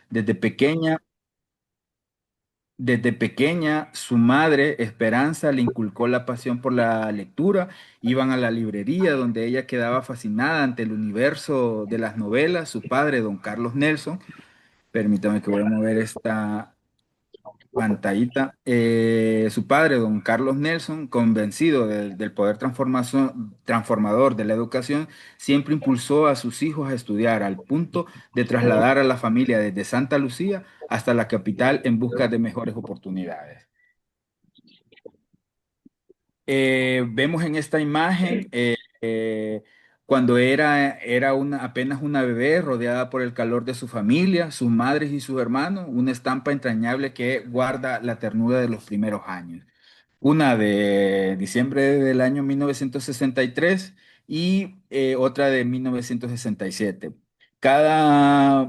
Desde pequeña, desde pequeña, su madre, Esperanza, le inculcó la pasión por la lectura. Iban a la librería donde ella quedaba fascinada ante el universo de las novelas. Su padre, don Carlos Nelson, permítame que voy a mover esta pantallita. Su padre, don Carlos Nelson, convencido del poder transformador de la educación, siempre impulsó a sus hijos a estudiar al punto de trasladar a la familia desde Santa Lucía hasta la capital en busca de mejores oportunidades. Vemos en esta imagen cuando apenas una bebé rodeada por el calor de su familia, sus madres y sus hermanos, una estampa entrañable que guarda la ternura de los primeros años. Una de diciembre del año 1963 y otra de 1967. Cada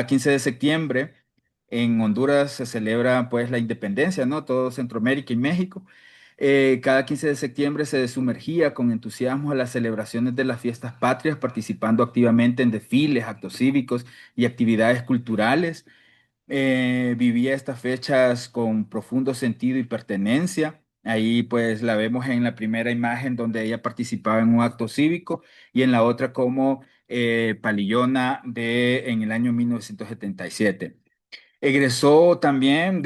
15 de septiembre en Honduras se celebra pues la independencia, ¿no? Todo Centroamérica y México. Cada 15 de septiembre se sumergía con entusiasmo a las celebraciones de las fiestas patrias, participando activamente en desfiles, actos cívicos y actividades culturales. Vivía estas fechas con profundo sentido y pertenencia. Ahí pues la vemos en la primera imagen donde ella participaba en un acto cívico y en la otra como palillona en el año 1977. Egresó también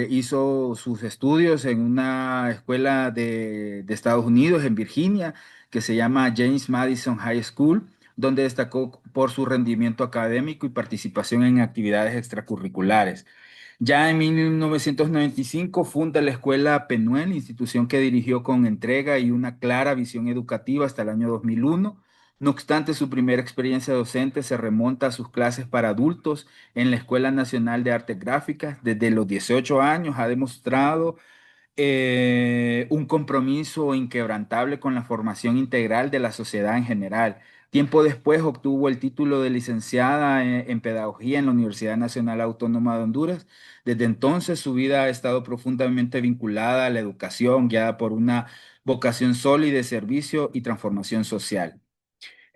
hizo sus estudios en una escuela de Estados Unidos, en Virginia, que se llama James Madison High School, donde destacó por su rendimiento académico y participación en actividades extracurriculares. Ya en 1995 funda la Escuela Penuel, institución que dirigió con entrega y una clara visión educativa hasta el año 2001. No obstante, su primera experiencia docente se remonta a sus clases para adultos en la Escuela Nacional de Artes Gráficas. Desde los 18 años ha demostrado un compromiso inquebrantable con la formación integral de la sociedad en general. Tiempo después obtuvo el título de licenciada en Pedagogía en la Universidad Nacional Autónoma de Honduras. Desde entonces su vida ha estado profundamente vinculada a la educación, guiada por una vocación sólida de servicio y transformación social.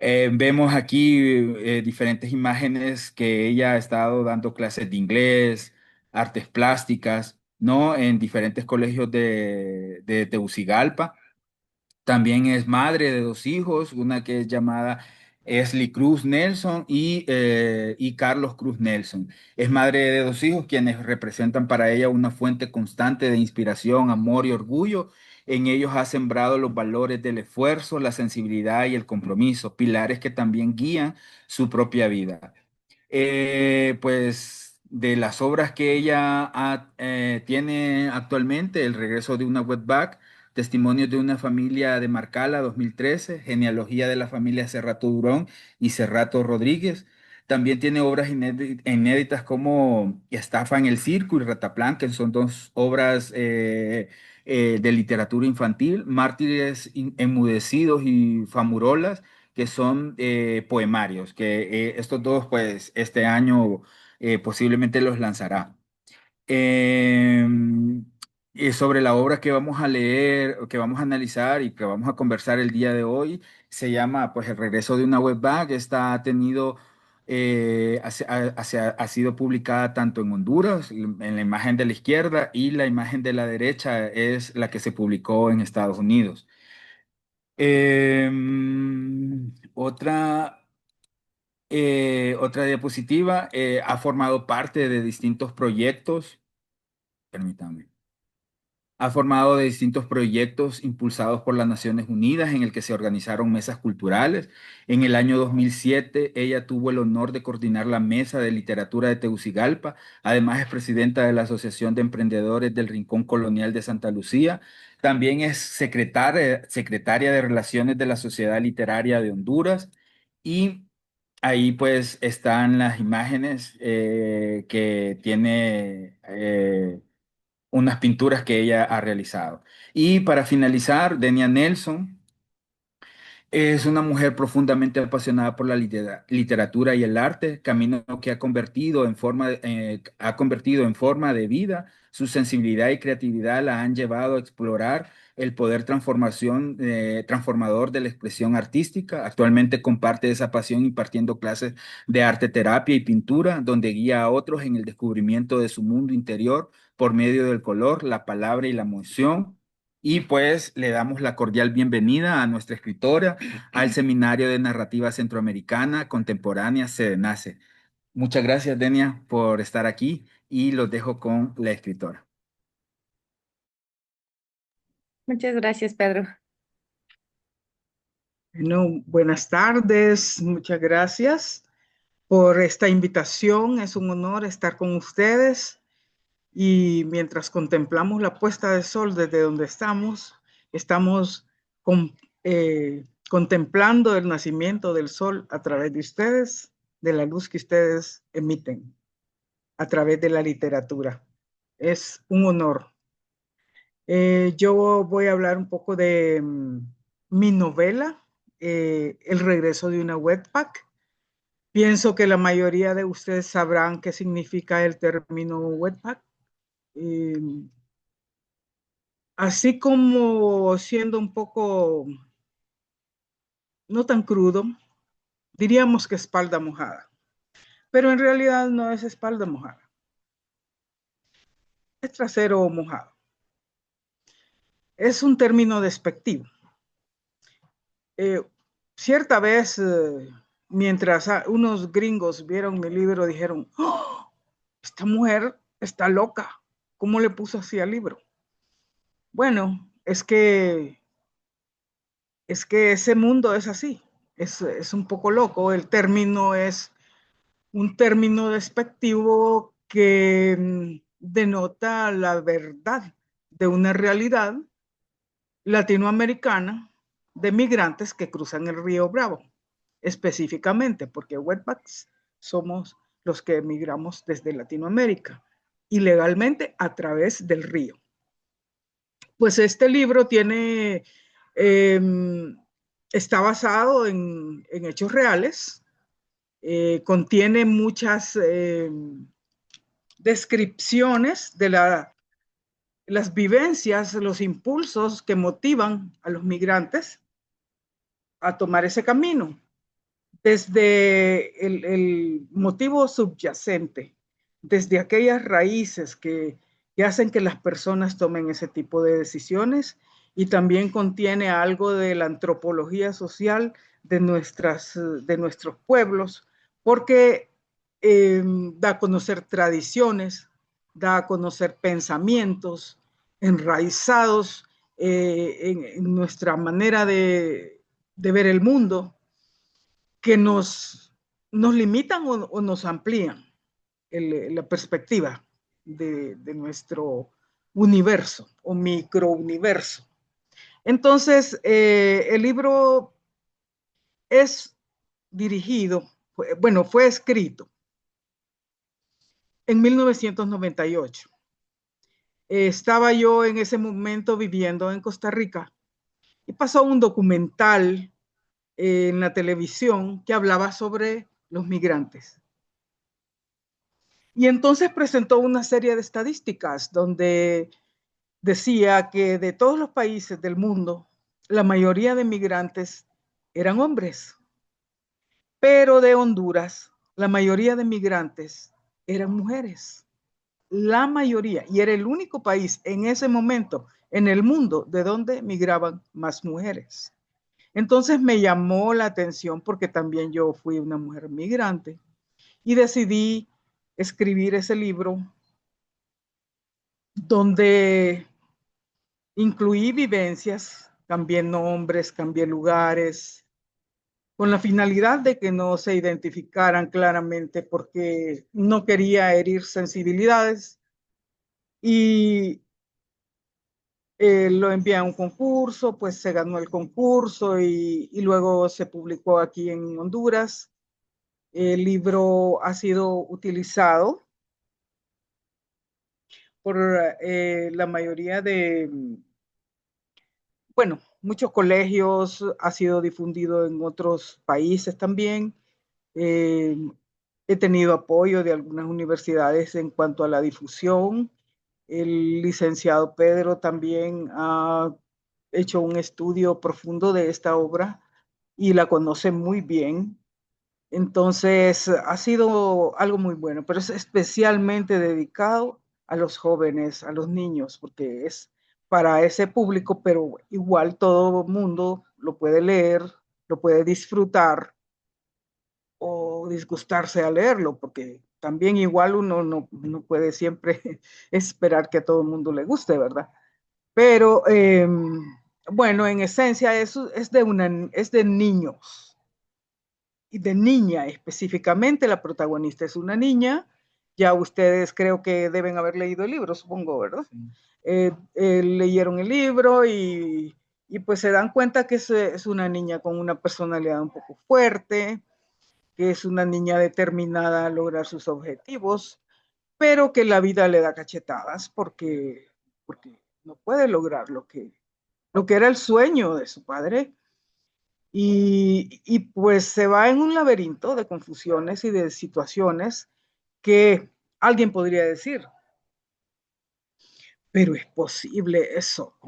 Vemos aquí diferentes imágenes que ella ha estado dando clases de inglés, artes plásticas, ¿no? En diferentes colegios de Tegucigalpa. También es madre de dos hijos, una que es llamada Esli Cruz Nelson y Carlos Cruz Nelson. Es madre de dos hijos quienes representan para ella una fuente constante de inspiración, amor y orgullo. En ellos ha sembrado los valores del esfuerzo, la sensibilidad y el compromiso, pilares que también guían su propia vida. Pues de las obras que ella tiene actualmente, El regreso de una wetback, Testimonios de una familia de Marcala 2013, Genealogía de la familia Cerrato Durón y Cerrato Rodríguez. También tiene obras inéditas como Estafa en el Circo y Rataplan, que son dos obras de literatura infantil, Mártires Enmudecidos y Famurolas, que son poemarios, que estos dos, pues, este año posiblemente los lanzará. Eh, y sobre la obra que vamos a leer, que vamos a analizar y que vamos a conversar el día de hoy, se llama pues El regreso de una webback. Esta ha tenido, ha sido publicada tanto en Honduras, en la imagen de la izquierda, y la imagen de la derecha es la que se publicó en Estados Unidos. Otra, otra diapositiva, ha formado parte de distintos proyectos. Permítame. Ha formado de distintos proyectos impulsados por las Naciones Unidas en el que se organizaron mesas culturales. En el año 2007, ella tuvo el honor de coordinar la Mesa de Literatura de Tegucigalpa. Además, es presidenta de la Asociación de Emprendedores del Rincón Colonial de Santa Lucía. También es secretaria de Relaciones de la Sociedad Literaria de Honduras. Y ahí pues están las imágenes que tiene unas pinturas que ella ha realizado. Y para finalizar, Denia Nelson Es una mujer profundamente apasionada por la literatura y el arte, camino que ha convertido en forma de vida. Su sensibilidad y creatividad la han llevado a explorar el poder transformador de la expresión artística. Actualmente comparte esa pasión impartiendo clases de arte terapia y pintura, donde guía a otros en el descubrimiento de su mundo interior por medio del color, la palabra y la emoción. Y pues le damos la cordial bienvenida a nuestra escritora al Seminario de Narrativa Centroamericana Contemporánea SEDENACE. Muchas gracias, Denia, por estar aquí y los dejo con la escritora. Muchas gracias, Pedro. Bueno, buenas tardes, muchas gracias por esta invitación. Es un honor estar con ustedes y mientras contemplamos la puesta de sol desde donde estamos contemplando el nacimiento del sol a través de ustedes, de la luz que ustedes emiten a través de la literatura. Es un honor. Yo voy a hablar un poco de mi novela, El regreso de una wetback. Pienso que la mayoría de ustedes sabrán qué significa el término wetback. Eh, Así como siendo un poco, no tan crudo, diríamos que espalda mojada, pero en realidad no es espalda mojada, es trasero mojado. Es un término despectivo. Eh, Cierta vez, mientras unos gringos vieron mi libro, dijeron, "Oh, esta mujer está loca, ¿cómo le puso así al libro?" Bueno, es que ese mundo es así, es un poco loco. El término es un término despectivo que denota la verdad de una realidad latinoamericana de migrantes que cruzan el río Bravo, específicamente porque wetbacks somos los que emigramos desde Latinoamérica ilegalmente a través del río. Pues este libro eh, está basado en hechos reales, contiene muchas descripciones de las vivencias, los impulsos que motivan a los migrantes a tomar ese camino, desde el motivo subyacente, desde aquellas raíces que hacen que las personas tomen ese tipo de decisiones, y también contiene algo de la antropología social de nuestros pueblos, porque da a conocer tradiciones, da a conocer pensamientos enraizados en nuestra manera de ver el mundo, que nos limitan o nos amplían la perspectiva de nuestro universo o microuniverso. Entonces, el libro es fue escrito en 1998. Estaba yo en ese momento viviendo en Costa Rica y pasó un documental en la televisión que hablaba sobre los migrantes. Y entonces presentó una serie de estadísticas donde decía que de todos los países del mundo, la mayoría de migrantes eran hombres, pero de Honduras, la mayoría de migrantes eran mujeres. La mayoría, y era el único país en ese momento en el mundo de donde migraban más mujeres. Entonces me llamó la atención porque también yo fui una mujer migrante y decidí escribir ese libro donde incluí vivencias, cambié nombres, cambié lugares, con la finalidad de que no se identificaran claramente porque no quería herir sensibilidades, y lo envié a un concurso, pues se ganó el concurso y luego se publicó aquí en Honduras. El libro ha sido utilizado por la mayoría de, bueno, muchos colegios, ha sido difundido en otros países también. He tenido apoyo de algunas universidades en cuanto a la difusión. El licenciado Pedro también ha hecho un estudio profundo de esta obra y la conoce muy bien. Entonces, ha sido algo muy bueno, pero es especialmente dedicado a los jóvenes, a los niños, porque es para ese público, pero igual todo mundo lo puede leer, lo puede disfrutar o disgustarse a leerlo, porque también igual uno no puede siempre esperar que a todo el mundo le guste, ¿verdad? Pero bueno, en esencia eso es de niños y de niña específicamente. La protagonista es una niña. Ya ustedes creo que deben haber leído el libro, supongo, ¿verdad? Sí. Leyeron el libro y pues se dan cuenta que es una niña con una personalidad un poco fuerte, que es una niña determinada a lograr sus objetivos, pero que la vida le da cachetadas porque no puede lograr lo que era el sueño de su padre. Y pues se va en un laberinto de confusiones y de situaciones que alguien podría decir, pero es posible eso.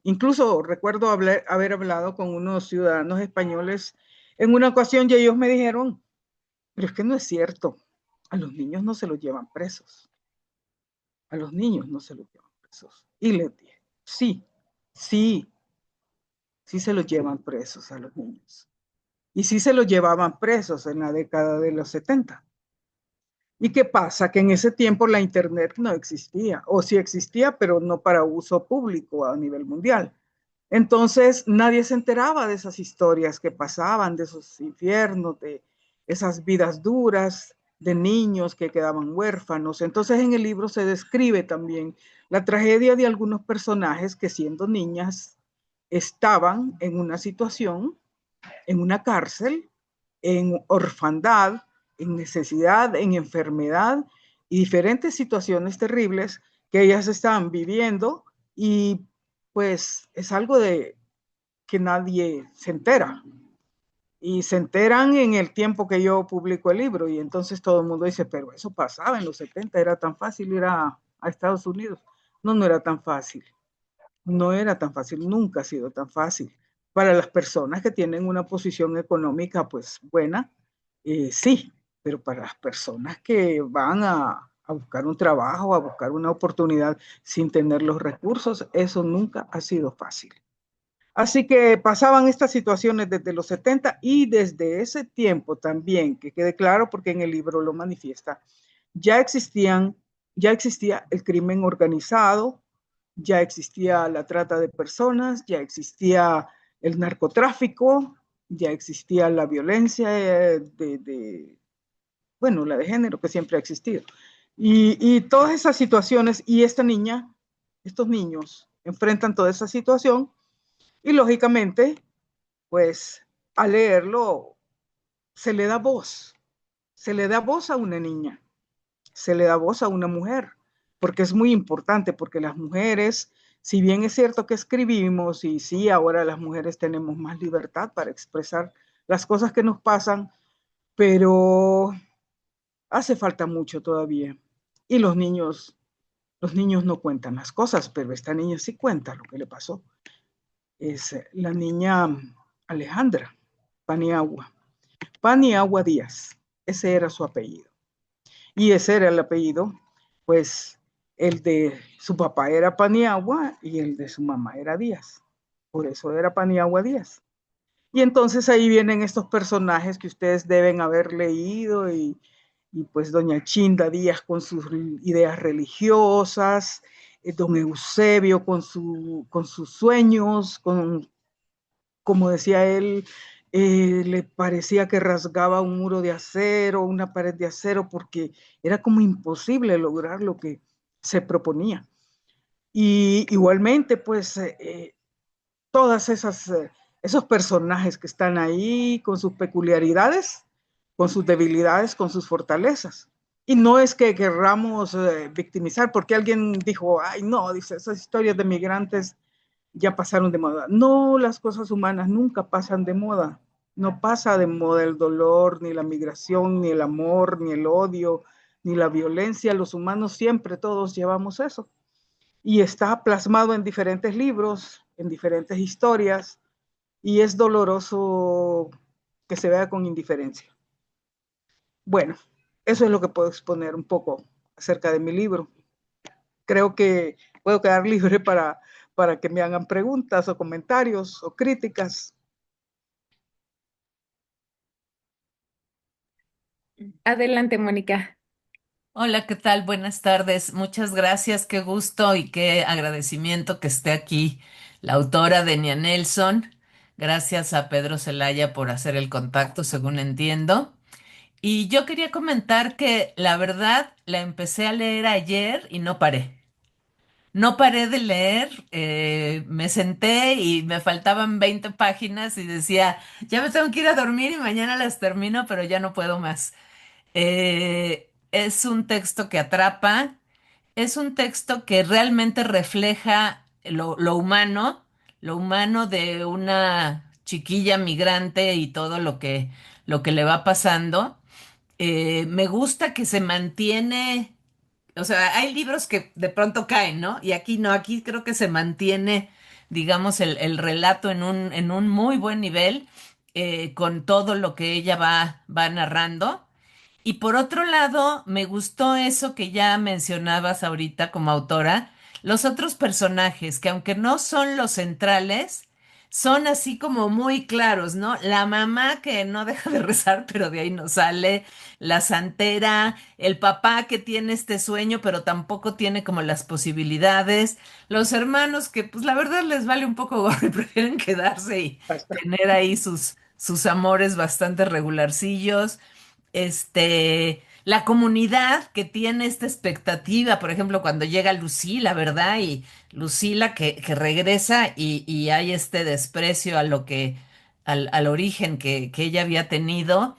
Incluso recuerdo haber hablado con unos ciudadanos españoles en una ocasión y ellos me dijeron, pero es que no es cierto, a los niños no se los llevan presos, a los niños no se los llevan presos. Y les dije, sí, sí, sí se los llevan presos a los niños. Y sí se los llevaban presos en la década de los 70. ¿Y qué pasa? Que en ese tiempo la Internet no existía, o sí existía, pero no para uso público a nivel mundial. Entonces nadie se enteraba de esas historias que pasaban, de esos infiernos, de esas vidas duras, de niños que quedaban huérfanos. Entonces en el libro se describe también la tragedia de algunos personajes que siendo niñas estaban en una situación, en una cárcel, en orfandad, en necesidad, en enfermedad y diferentes situaciones terribles que ellas estaban viviendo, y pues es algo de que nadie se entera. Y se enteran en el tiempo que yo publico el libro, y entonces todo el mundo dice, pero eso pasaba en los 70, era tan fácil ir a Estados Unidos. No, no era tan fácil. No era tan fácil, nunca ha sido tan fácil. Para las personas que tienen una posición económica pues buena, sí, pero para las personas que van a buscar un trabajo, a buscar una oportunidad sin tener los recursos, eso nunca ha sido fácil. Así que pasaban estas situaciones desde los 70 y desde ese tiempo también, que quede claro porque en el libro lo manifiesta, ya existía el crimen organizado, ya existía la trata de personas, ya existía el narcotráfico, ya existía la violencia bueno, la de género que siempre ha existido. Y todas esas situaciones, y esta niña, estos niños enfrentan toda esa situación y lógicamente, pues al leerlo se le da voz a una niña, se le da voz a una mujer, porque es muy importante, porque las mujeres, si bien es cierto que escribimos y sí, ahora las mujeres tenemos más libertad para expresar las cosas que nos pasan, pero hace falta mucho todavía. Y los niños no cuentan las cosas, pero esta niña sí cuenta lo que le pasó. Es la niña Alejandra Paniagua. Paniagua Díaz, ese era su apellido. Y ese era el apellido, pues el de su papá era Paniagua y el de su mamá era Díaz. Por eso era Paniagua Díaz. Y entonces ahí vienen estos personajes que ustedes deben haber leído y pues doña Chinda Díaz con sus ideas religiosas, don Eusebio con sus sueños, como decía él, le parecía que rasgaba un muro de acero, una pared de acero, porque era como imposible lograr lo que se proponía. Y igualmente, pues, todas esos personajes que están ahí con sus peculiaridades, con sus debilidades, con sus fortalezas. Y no es que querramos victimizar, porque alguien dijo, ay, no, dice, esas historias de migrantes ya pasaron de moda. No, las cosas humanas nunca pasan de moda. No pasa de moda el dolor, ni la migración, ni el amor, ni el odio, ni la violencia. Los humanos siempre todos llevamos eso. Y está plasmado en diferentes libros, en diferentes historias, y es doloroso que se vea con indiferencia. Bueno, eso es lo que puedo exponer un poco acerca de mi libro. Creo que puedo quedar libre para que me hagan preguntas o comentarios o críticas. Adelante, Mónica. Hola, ¿qué tal? Buenas tardes. Muchas gracias. Qué gusto y qué agradecimiento que esté aquí la autora de Nia Nelson. Gracias a Pedro Zelaya por hacer el contacto, según entiendo. Y yo quería comentar que la verdad la empecé a leer ayer y no paré. No paré de leer, me senté y me faltaban 20 páginas y decía, ya me tengo que ir a dormir y mañana las termino, pero ya no puedo más. Es un texto que atrapa, es un texto que realmente refleja lo humano de una chiquilla migrante y todo lo que le va pasando. Me gusta que se mantiene, o sea, hay libros que de pronto caen, ¿no? Y aquí no, aquí creo que se mantiene, digamos, el relato en un muy buen nivel, con todo lo que ella va narrando. Y por otro lado, me gustó eso que ya mencionabas ahorita como autora, los otros personajes, que aunque no son los centrales, son así como muy claros, ¿no? La mamá que no deja de rezar, pero de ahí no sale, la santera, el papá que tiene este sueño, pero tampoco tiene como las posibilidades, los hermanos que pues la verdad les vale un poco gorro y prefieren quedarse y tener ahí sus amores bastante regularcillos, la comunidad que tiene esta expectativa, por ejemplo, cuando llega Lucila, ¿verdad? Y Lucila que regresa y hay este desprecio a lo al origen que ella había tenido.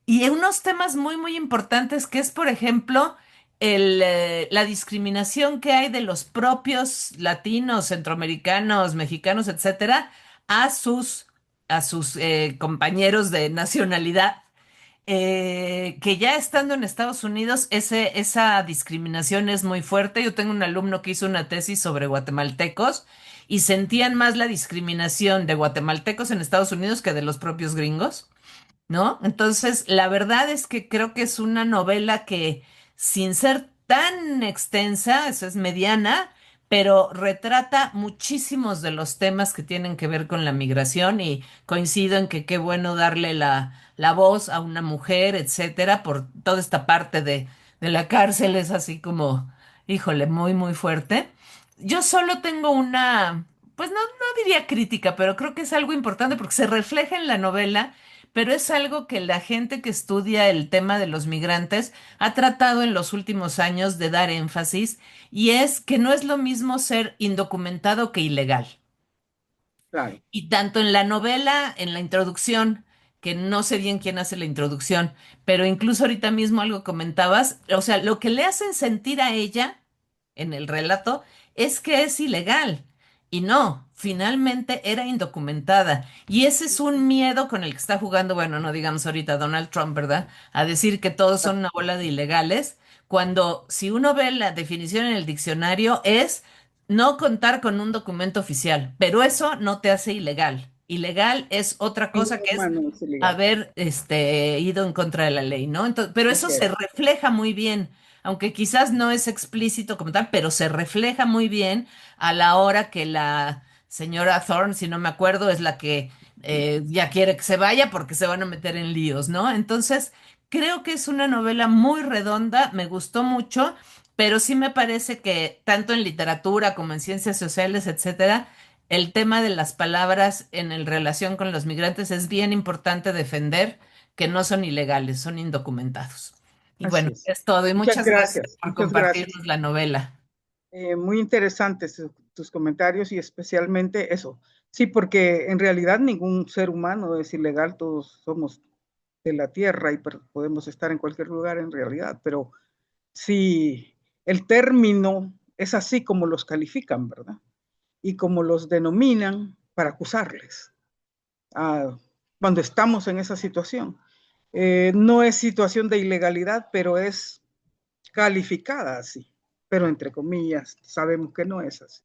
Y unos temas muy, muy importantes que es, por ejemplo, la discriminación que hay de los propios latinos, centroamericanos, mexicanos, etcétera, a a sus compañeros de nacionalidad, que ya estando en Estados Unidos, esa discriminación es muy fuerte. Yo tengo un alumno que hizo una tesis sobre guatemaltecos y sentían más la discriminación de guatemaltecos en Estados Unidos que de los propios gringos, ¿no? Entonces, la verdad es que creo que es una novela que, sin ser tan extensa, eso es mediana, pero retrata muchísimos de los temas que tienen que ver con la migración y coincido en que qué bueno darle la voz a una mujer, etcétera, por toda esta parte de la cárcel es así como, híjole, muy, muy fuerte. Yo solo tengo pues no diría crítica, pero creo que es algo importante porque se refleja en la novela, pero es algo que la gente que estudia el tema de los migrantes ha tratado en los últimos años de dar énfasis, y es que no es lo mismo ser indocumentado que ilegal. Claro. Y tanto en la novela, en la introducción, que no sé bien quién hace la introducción, pero incluso ahorita mismo algo comentabas, o sea, lo que le hacen sentir a ella en el relato es que es ilegal. Y no, finalmente era indocumentada. Y ese es un miedo con el que está jugando, bueno, no digamos ahorita Donald Trump, ¿verdad? A decir que todos son una bola de ilegales, cuando si uno ve la definición en el diccionario es no contar con un documento oficial, pero eso no te hace ilegal. Ilegal es otra cosa, Ningún que es humano es ilegal. haber ido en contra de la ley, ¿no? Entonces, pero eso Así se es. refleja muy bien, aunque quizás no es explícito como tal, pero se refleja muy bien a la hora que la señora Thorne, si no me acuerdo, es la que ya quiere que se vaya porque se van a meter en líos, ¿no? Entonces, creo que es una novela muy redonda, me gustó mucho, pero sí me parece que tanto en literatura como en ciencias sociales, etcétera, el tema de las palabras en relación con los migrantes es bien importante defender, que no son ilegales, son indocumentados. Y Así bueno, es. es todo. Y Muchas muchas gracias gracias. por Muchas gracias. compartirnos la novela. Muy interesantes tus comentarios y especialmente eso. Sí, porque en realidad ningún ser humano es ilegal, todos somos de la tierra y podemos estar en cualquier lugar en realidad, pero sí, el término es así como los califican, ¿verdad? y como los denominan para acusarles cuando estamos en esa situación. No es situación de ilegalidad, pero es calificada así, pero entre comillas, sabemos que no es así.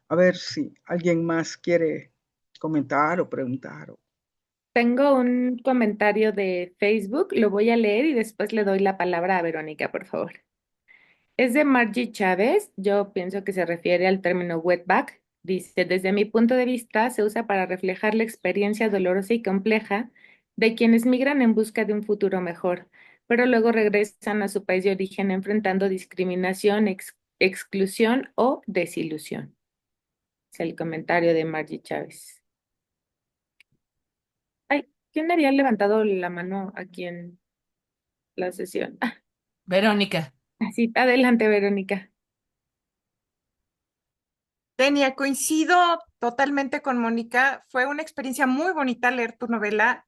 A ver si alguien más quiere comentar o preguntar. Tengo un comentario de Facebook, lo voy a leer y después le doy la palabra a Verónica, por favor. Es de Margie Chávez, yo pienso que se refiere al término wetback. Dice, desde mi punto de vista, se usa para reflejar la experiencia dolorosa y compleja de quienes migran en busca de un futuro mejor, pero luego regresan a su país de origen enfrentando discriminación, exclusión o desilusión. Es el comentario de Margie Chávez. Ay, ¿quién había levantado la mano aquí en la sesión? Verónica. Así, adelante, Verónica. Tenia, coincido totalmente con Mónica. Fue una experiencia muy bonita leer tu novela.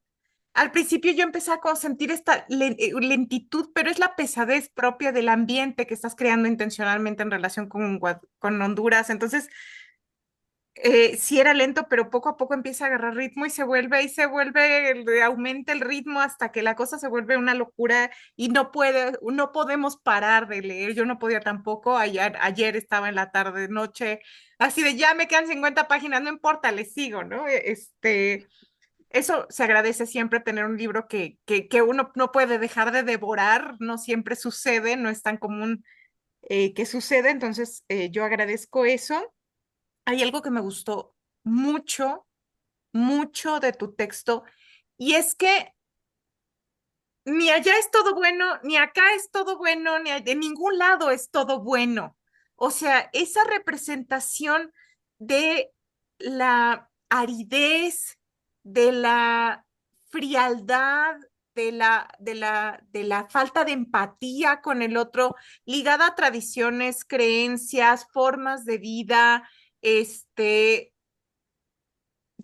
Al principio yo empecé a sentir esta lentitud, pero es la pesadez propia del ambiente que estás creando intencionalmente en relación con Honduras. Entonces, sí era lento, pero poco a poco empieza a agarrar ritmo aumenta el ritmo hasta que la cosa se vuelve una locura y no podemos parar de leer. Yo no podía tampoco. Ayer estaba en la tarde, noche, así de ya me quedan 50 páginas, no importa, le sigo, ¿no? Eso se agradece siempre tener un libro que uno no puede dejar de devorar, no siempre sucede, no es tan común que suceda, entonces yo agradezco eso. Hay algo que me gustó mucho, mucho de tu texto, y es que ni allá es todo bueno, ni acá es todo bueno, ni de ningún lado es todo bueno. O sea, esa representación de la aridez, de la frialdad, de la falta de empatía con el otro, ligada a tradiciones, creencias, formas de vida,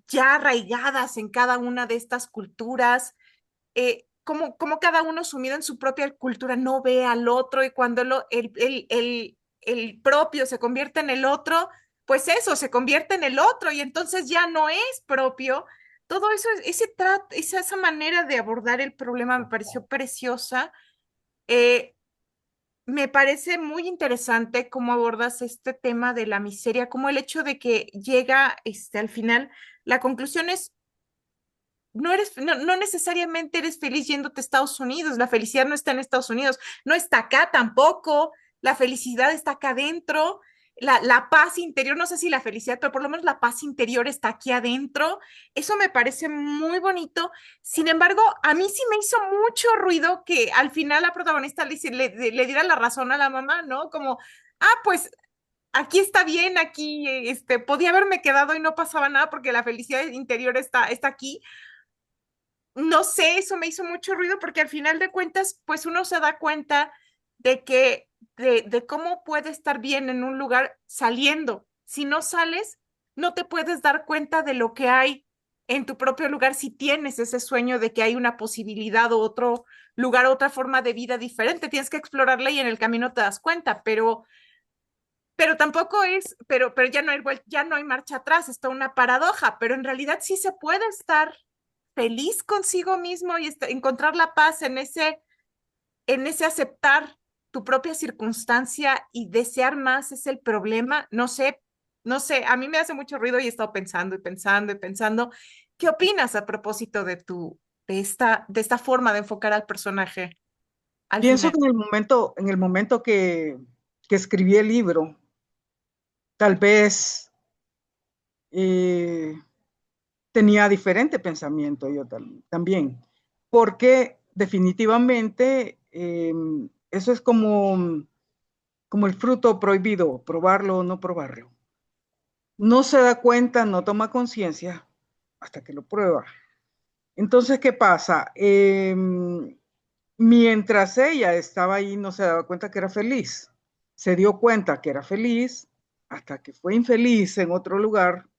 ya arraigadas en cada una de estas culturas, como cada uno sumido en su propia cultura no ve al otro, y cuando el propio se convierte en el otro, pues eso, se convierte en el otro y entonces ya no es propio. Todo eso, esa manera de abordar el problema me pareció preciosa. Eh, Me parece muy interesante cómo abordas este tema de la miseria, como el hecho de que llega al final, la conclusión es no necesariamente eres feliz yéndote a Estados Unidos, la felicidad no está en Estados Unidos, no está acá tampoco, la felicidad está acá adentro, la paz interior, no sé si la felicidad, pero por lo menos la paz interior está aquí adentro. Eso me parece muy bonito. Sin embargo, a mí sí me hizo mucho ruido que al final la protagonista le diera la razón a la mamá, ¿no? Como, pues aquí está bien, aquí podía haberme quedado y no pasaba nada porque la felicidad interior está aquí. No sé, eso me hizo mucho ruido porque al final de cuentas, pues uno se da cuenta de cómo puede estar bien en un lugar saliendo. Si no sales, no te puedes dar cuenta de lo que hay en tu propio lugar si tienes ese sueño de que hay una posibilidad o otro lugar, otra forma de vida diferente. Tienes que explorarla y en el camino te das cuenta, pero tampoco pero ya no hay marcha atrás, está una paradoja, pero en realidad sí se puede estar feliz consigo mismo y encontrar la paz en ese aceptar tu propia circunstancia y desear más es el problema. No sé, a mí me hace mucho ruido y he estado pensando y pensando y pensando. ¿Qué opinas a propósito de esta forma de enfocar al personaje al Pienso final? que en el momento que escribí el libro, tal vez tenía diferente pensamiento yo también, porque definitivamente eso es como el fruto prohibido, probarlo o no probarlo. No se da cuenta, no toma conciencia hasta que lo prueba. Entonces, ¿qué pasa? Mientras ella estaba ahí, no se daba cuenta que era feliz. Se dio cuenta que era feliz hasta que fue infeliz en otro lugar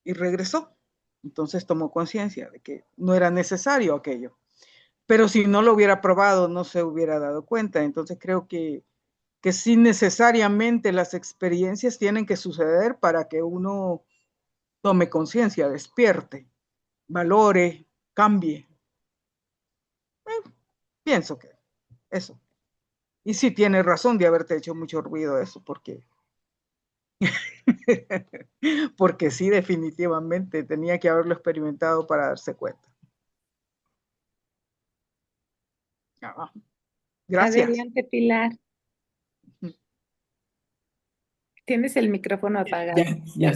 y regresó. Entonces tomó conciencia de que no era necesario aquello. Pero si no lo hubiera probado, no se hubiera dado cuenta. Entonces creo que que sí necesariamente las experiencias tienen que suceder para que uno tome conciencia, despierte, valore, cambie. Pienso que eso. Y sí tienes razón de haberte hecho mucho ruido eso, porque, porque sí, definitivamente tenía que haberlo experimentado para darse cuenta. Ah, gracias. Adelante, Pilar. Tienes el micrófono apagado. Ya.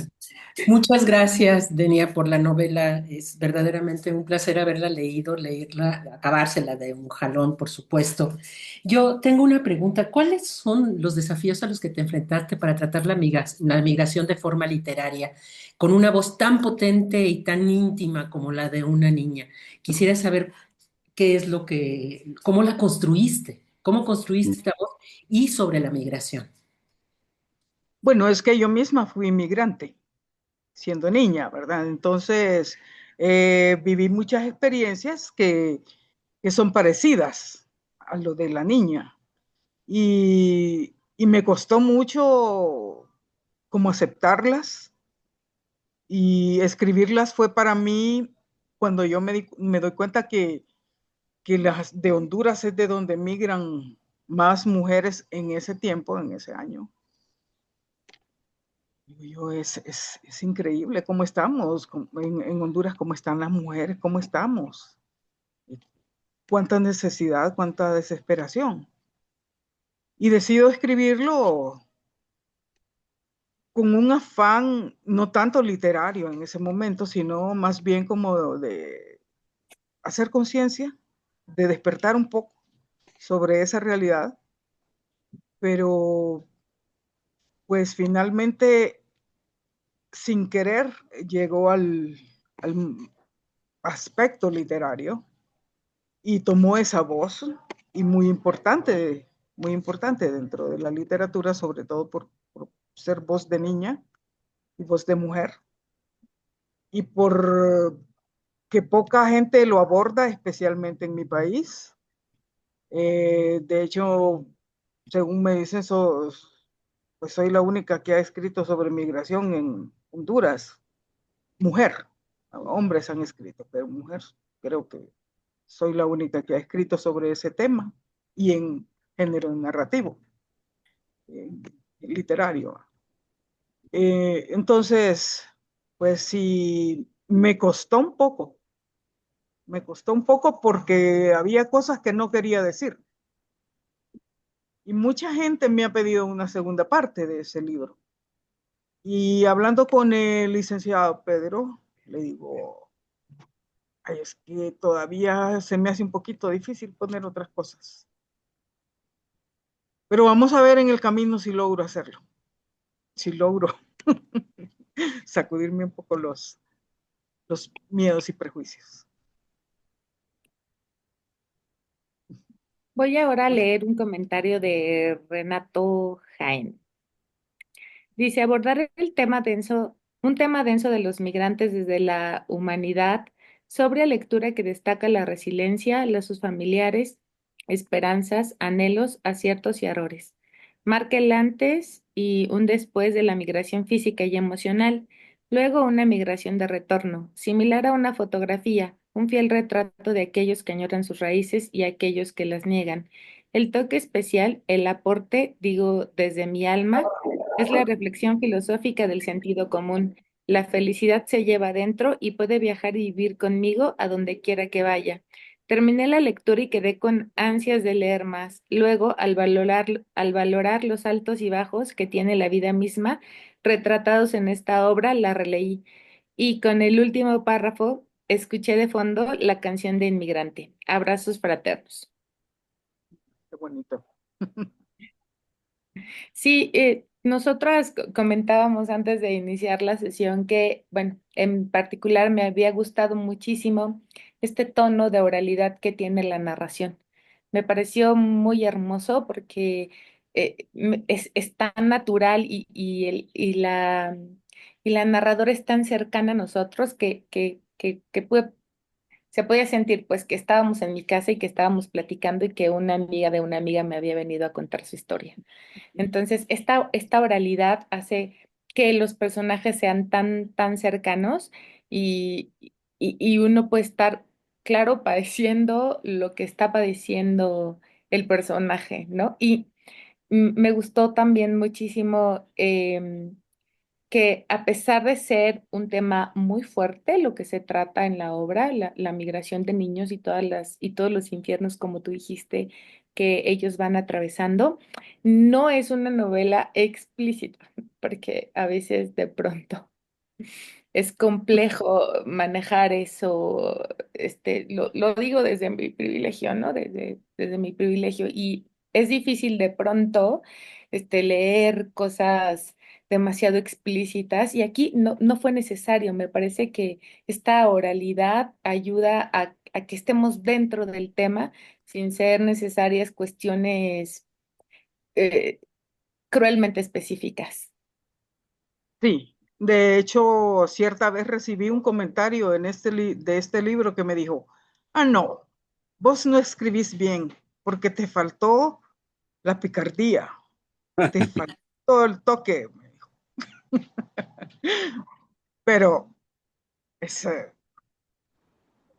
Muchas gracias, Denia, por la novela. Es verdaderamente un placer haberla leído, leerla, acabársela de un jalón, por supuesto. Yo tengo una pregunta. ¿Cuáles son los desafíos a los que te enfrentaste para tratar la migración de forma literaria, con una voz tan potente y tan íntima como la de una niña? Quisiera saber qué es cómo la construiste, cómo construiste esta voz y sobre la migración. Bueno, es que yo misma fui inmigrante siendo niña, ¿verdad? Entonces, viví muchas experiencias que son parecidas a lo de la niña y me costó mucho como aceptarlas y escribirlas fue para mí cuando yo me doy cuenta que las de Honduras es de donde migran más mujeres en ese tiempo, en ese año. Es increíble cómo estamos en Honduras, cómo están las mujeres, cómo estamos. Cuánta necesidad, cuánta desesperación. Y decido escribirlo con un afán no tanto literario en ese momento, sino más bien como de hacer conciencia, de despertar un poco sobre esa realidad. Pero pues finalmente, sin querer, llegó al aspecto literario y tomó esa voz y muy importante dentro de la literatura, sobre todo por ser voz de niña y voz de mujer y por que poca gente lo aborda, especialmente en mi país. De hecho, según me dicen, pues soy la única que ha escrito sobre migración en Honduras, mujer. Hombres han escrito, pero mujer creo que soy la única que ha escrito sobre ese tema y en género narrativo, literario. Entonces, pues sí, me costó un poco porque había cosas que no quería decir. Y mucha gente me ha pedido una segunda parte de ese libro. Y hablando con el licenciado Pedro, le digo, ay, es que todavía se me hace un poquito difícil poner otras cosas. Pero vamos a ver en el camino si logro hacerlo, si logro sacudirme un poco los miedos y prejuicios. Voy ahora a leer un comentario de Renato Jaén. Dice, abordar un tema denso de los migrantes desde la humanidad, sobre lectura que destaca la resiliencia, lazos familiares, esperanzas, anhelos, aciertos y errores. Marca el antes y un después de la migración física y emocional, luego una migración de retorno, similar a una fotografía, un fiel retrato de aquellos que añoran sus raíces y aquellos que las niegan. El toque especial, el aporte, digo, desde mi alma, es la reflexión filosófica del sentido común. La felicidad se lleva adentro y puede viajar y vivir conmigo a donde quiera que vaya. Terminé la lectura y quedé con ansias de leer más. Luego, al valorar los altos y bajos que tiene la vida misma, retratados en esta obra, la releí. Y con el último párrafo, escuché de fondo la canción de Inmigrante. Abrazos fraternos. Qué bonito. Sí, nosotras comentábamos antes de iniciar la sesión que, bueno, en particular me había gustado muchísimo este tono de oralidad que tiene la narración. Me pareció muy hermoso porque es tan natural y la narradora es tan cercana a nosotros que se podía sentir pues que estábamos en mi casa y que estábamos platicando y que una amiga de una amiga me había venido a contar su historia. Entonces, esta oralidad hace que los personajes sean tan cercanos y, y uno puede estar, claro, padeciendo lo que está padeciendo el personaje, ¿no? Y me gustó también muchísimo que a pesar de ser un tema muy fuerte, lo que se trata en la obra, la migración de niños y y todos los infiernos, como tú dijiste, que ellos van atravesando, no es una novela explícita, porque a veces de pronto es complejo manejar eso, lo digo desde mi privilegio, ¿no? Desde mi privilegio. Y es difícil de pronto, leer cosas demasiado explícitas y aquí no fue necesario. Me parece que esta oralidad ayuda a que estemos dentro del tema sin ser necesarias cuestiones eh, cruelmente específicas. Sí, de hecho, cierta vez recibí un comentario de este libro que me dijo, ah, no, vos no escribís bien porque te faltó la picardía, te faltó el toque, me dijo. Pero es,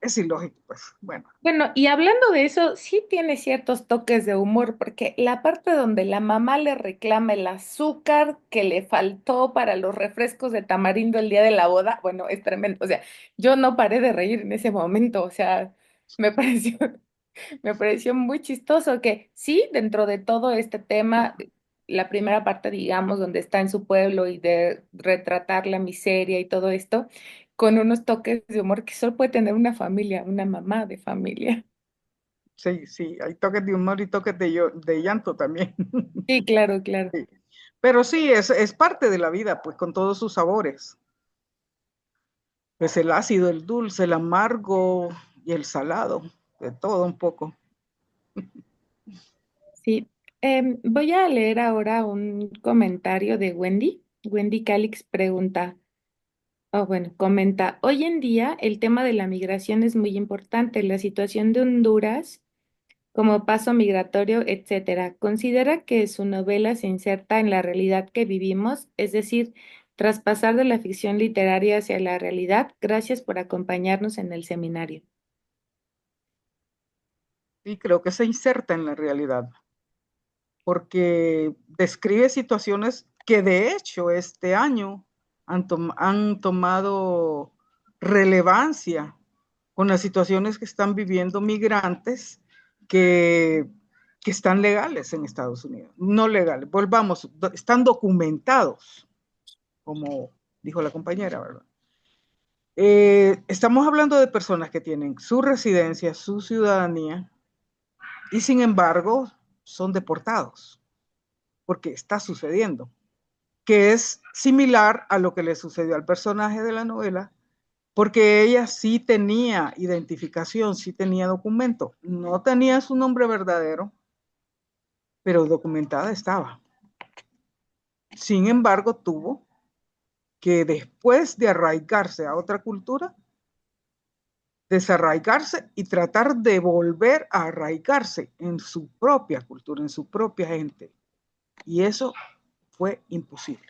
es ilógico, pues bueno, Bueno, y hablando de eso, sí tiene ciertos toques de humor, porque la parte donde la mamá le reclama el azúcar que le faltó para los refrescos de tamarindo el día de la boda, bueno, es tremendo. O sea, yo no paré de reír en ese momento, o sea, me pareció, me pareció muy chistoso que sí, dentro de todo este tema, la primera parte, digamos, donde está en su pueblo y de retratar la miseria y todo esto, con unos toques de humor que solo puede tener una familia, una mamá de familia. sí, sí, hay toques de humor y toques de llanto también. Sí, claro, claro. Sí. Pero sí, es parte de la vida, pues con todos sus sabores. Pues el ácido, el dulce, el amargo y el salado, de todo un poco. Sí. Voy a leer ahora un comentario de Wendy. Wendy Calix pregunta, o bueno, comenta, hoy en día el tema de la migración es muy importante. La situación de Honduras como paso migratorio, etcétera. Considera que su novela se inserta en la realidad que vivimos, es decir, traspasar de la ficción literaria hacia la realidad. Gracias por acompañarnos en el seminario. Y creo que se inserta en la realidad, porque describe situaciones que de hecho este año han tomado relevancia con las situaciones que están viviendo migrantes que, que están legales en Estados Unidos, no legales, volvamos, están documentados, como dijo la compañera, ¿verdad? Estamos hablando de personas que tienen su residencia, su ciudadanía, y sin embargo son deportados, porque está sucediendo, que es similar a lo que le sucedió al personaje de la novela, porque ella sí tenía identificación, sí tenía documento, no tenía su nombre verdadero, pero documentada estaba. Sin embargo, tuvo que después de arraigarse a otra cultura, desarraigarse y tratar de volver a arraigarse en su propia cultura, en su propia gente. Y eso fue imposible.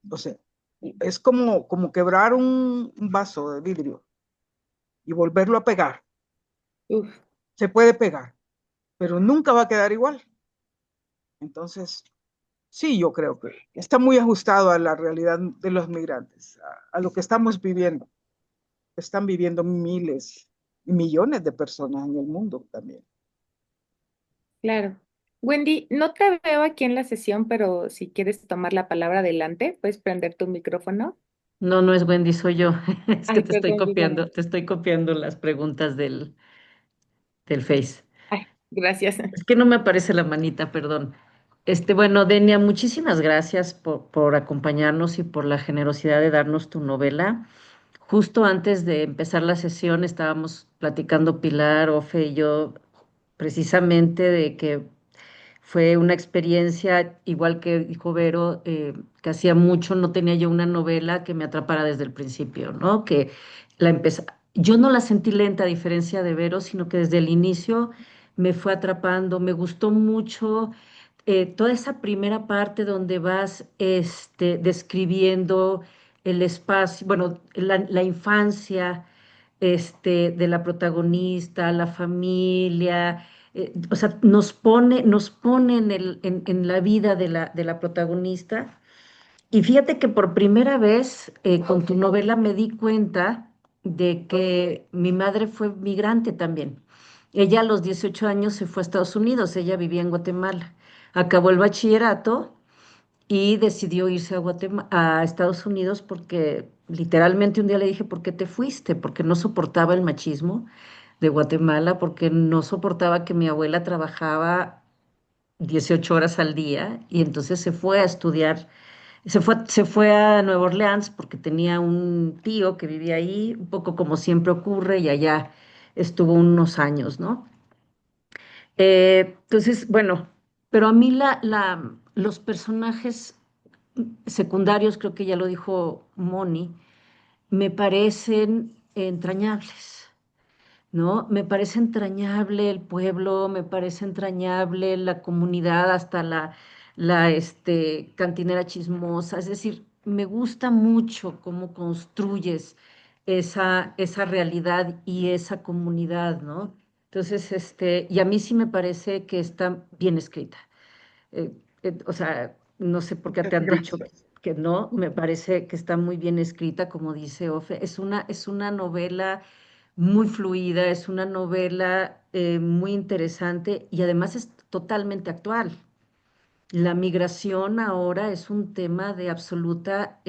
O sea, es como quebrar un vaso de vidrio y volverlo a pegar. Uf, Se puede pegar, pero nunca va a quedar igual. Entonces, sí, yo creo que está muy ajustado a la realidad de los migrantes, a lo que estamos viviendo. Están viviendo miles y millones de personas en el mundo también. claro. Wendy, no te veo aquí en la sesión, pero si quieres tomar la palabra adelante, puedes prender tu micrófono. No, no es Wendy, soy yo. Es que Ay, perdón, Liliana. te estoy copiando las preguntas del Face. Ay, gracias. Es que no me aparece la manita, perdón. Bueno, Denia, muchísimas gracias por acompañarnos y por la generosidad de darnos tu novela. Justo antes de empezar la sesión estábamos platicando Pilar, Ofe y yo precisamente de que fue una experiencia, igual que dijo Vero, que hacía mucho no tenía yo una novela que me atrapara desde el principio, ¿no? Que la empecé, yo no la sentí lenta a diferencia de Vero, sino que desde el inicio me fue atrapando, me gustó mucho toda esa primera parte donde vas describiendo el espacio, bueno, la infancia de la protagonista, la familia, o sea, nos pone en la vida de la protagonista. Y fíjate que por primera vez con tu novela me di cuenta de que mi madre fue migrante también. Ella a los 18 años se fue a Estados Unidos, ella vivía en Guatemala. Acabó el bachillerato y decidió irse a a Estados Unidos porque literalmente un día le dije, ¿por qué te fuiste? Porque no soportaba el machismo de Guatemala, porque no soportaba que mi abuela trabajaba 18 horas al día y entonces se fue a estudiar, se fue a Nueva Orleans porque tenía un tío que vivía ahí, un poco como siempre ocurre, y allá estuvo unos años, ¿no? Entonces, bueno, pero a mí los personajes secundarios, creo que ya lo dijo Moni, me parecen entrañables, ¿no? Me parece entrañable el pueblo, me parece entrañable la comunidad, hasta la cantinera chismosa. Es decir, me gusta mucho cómo construyes esa realidad y esa comunidad, ¿no? Entonces, y a mí sí me parece que está bien escrita. Eh, o sea, no sé por qué te han dicho Gracias. que no, me parece que está muy bien escrita, como dice Ofe. Es una novela muy fluida, es una novela muy interesante y además es totalmente actual. La migración ahora es un tema de absoluta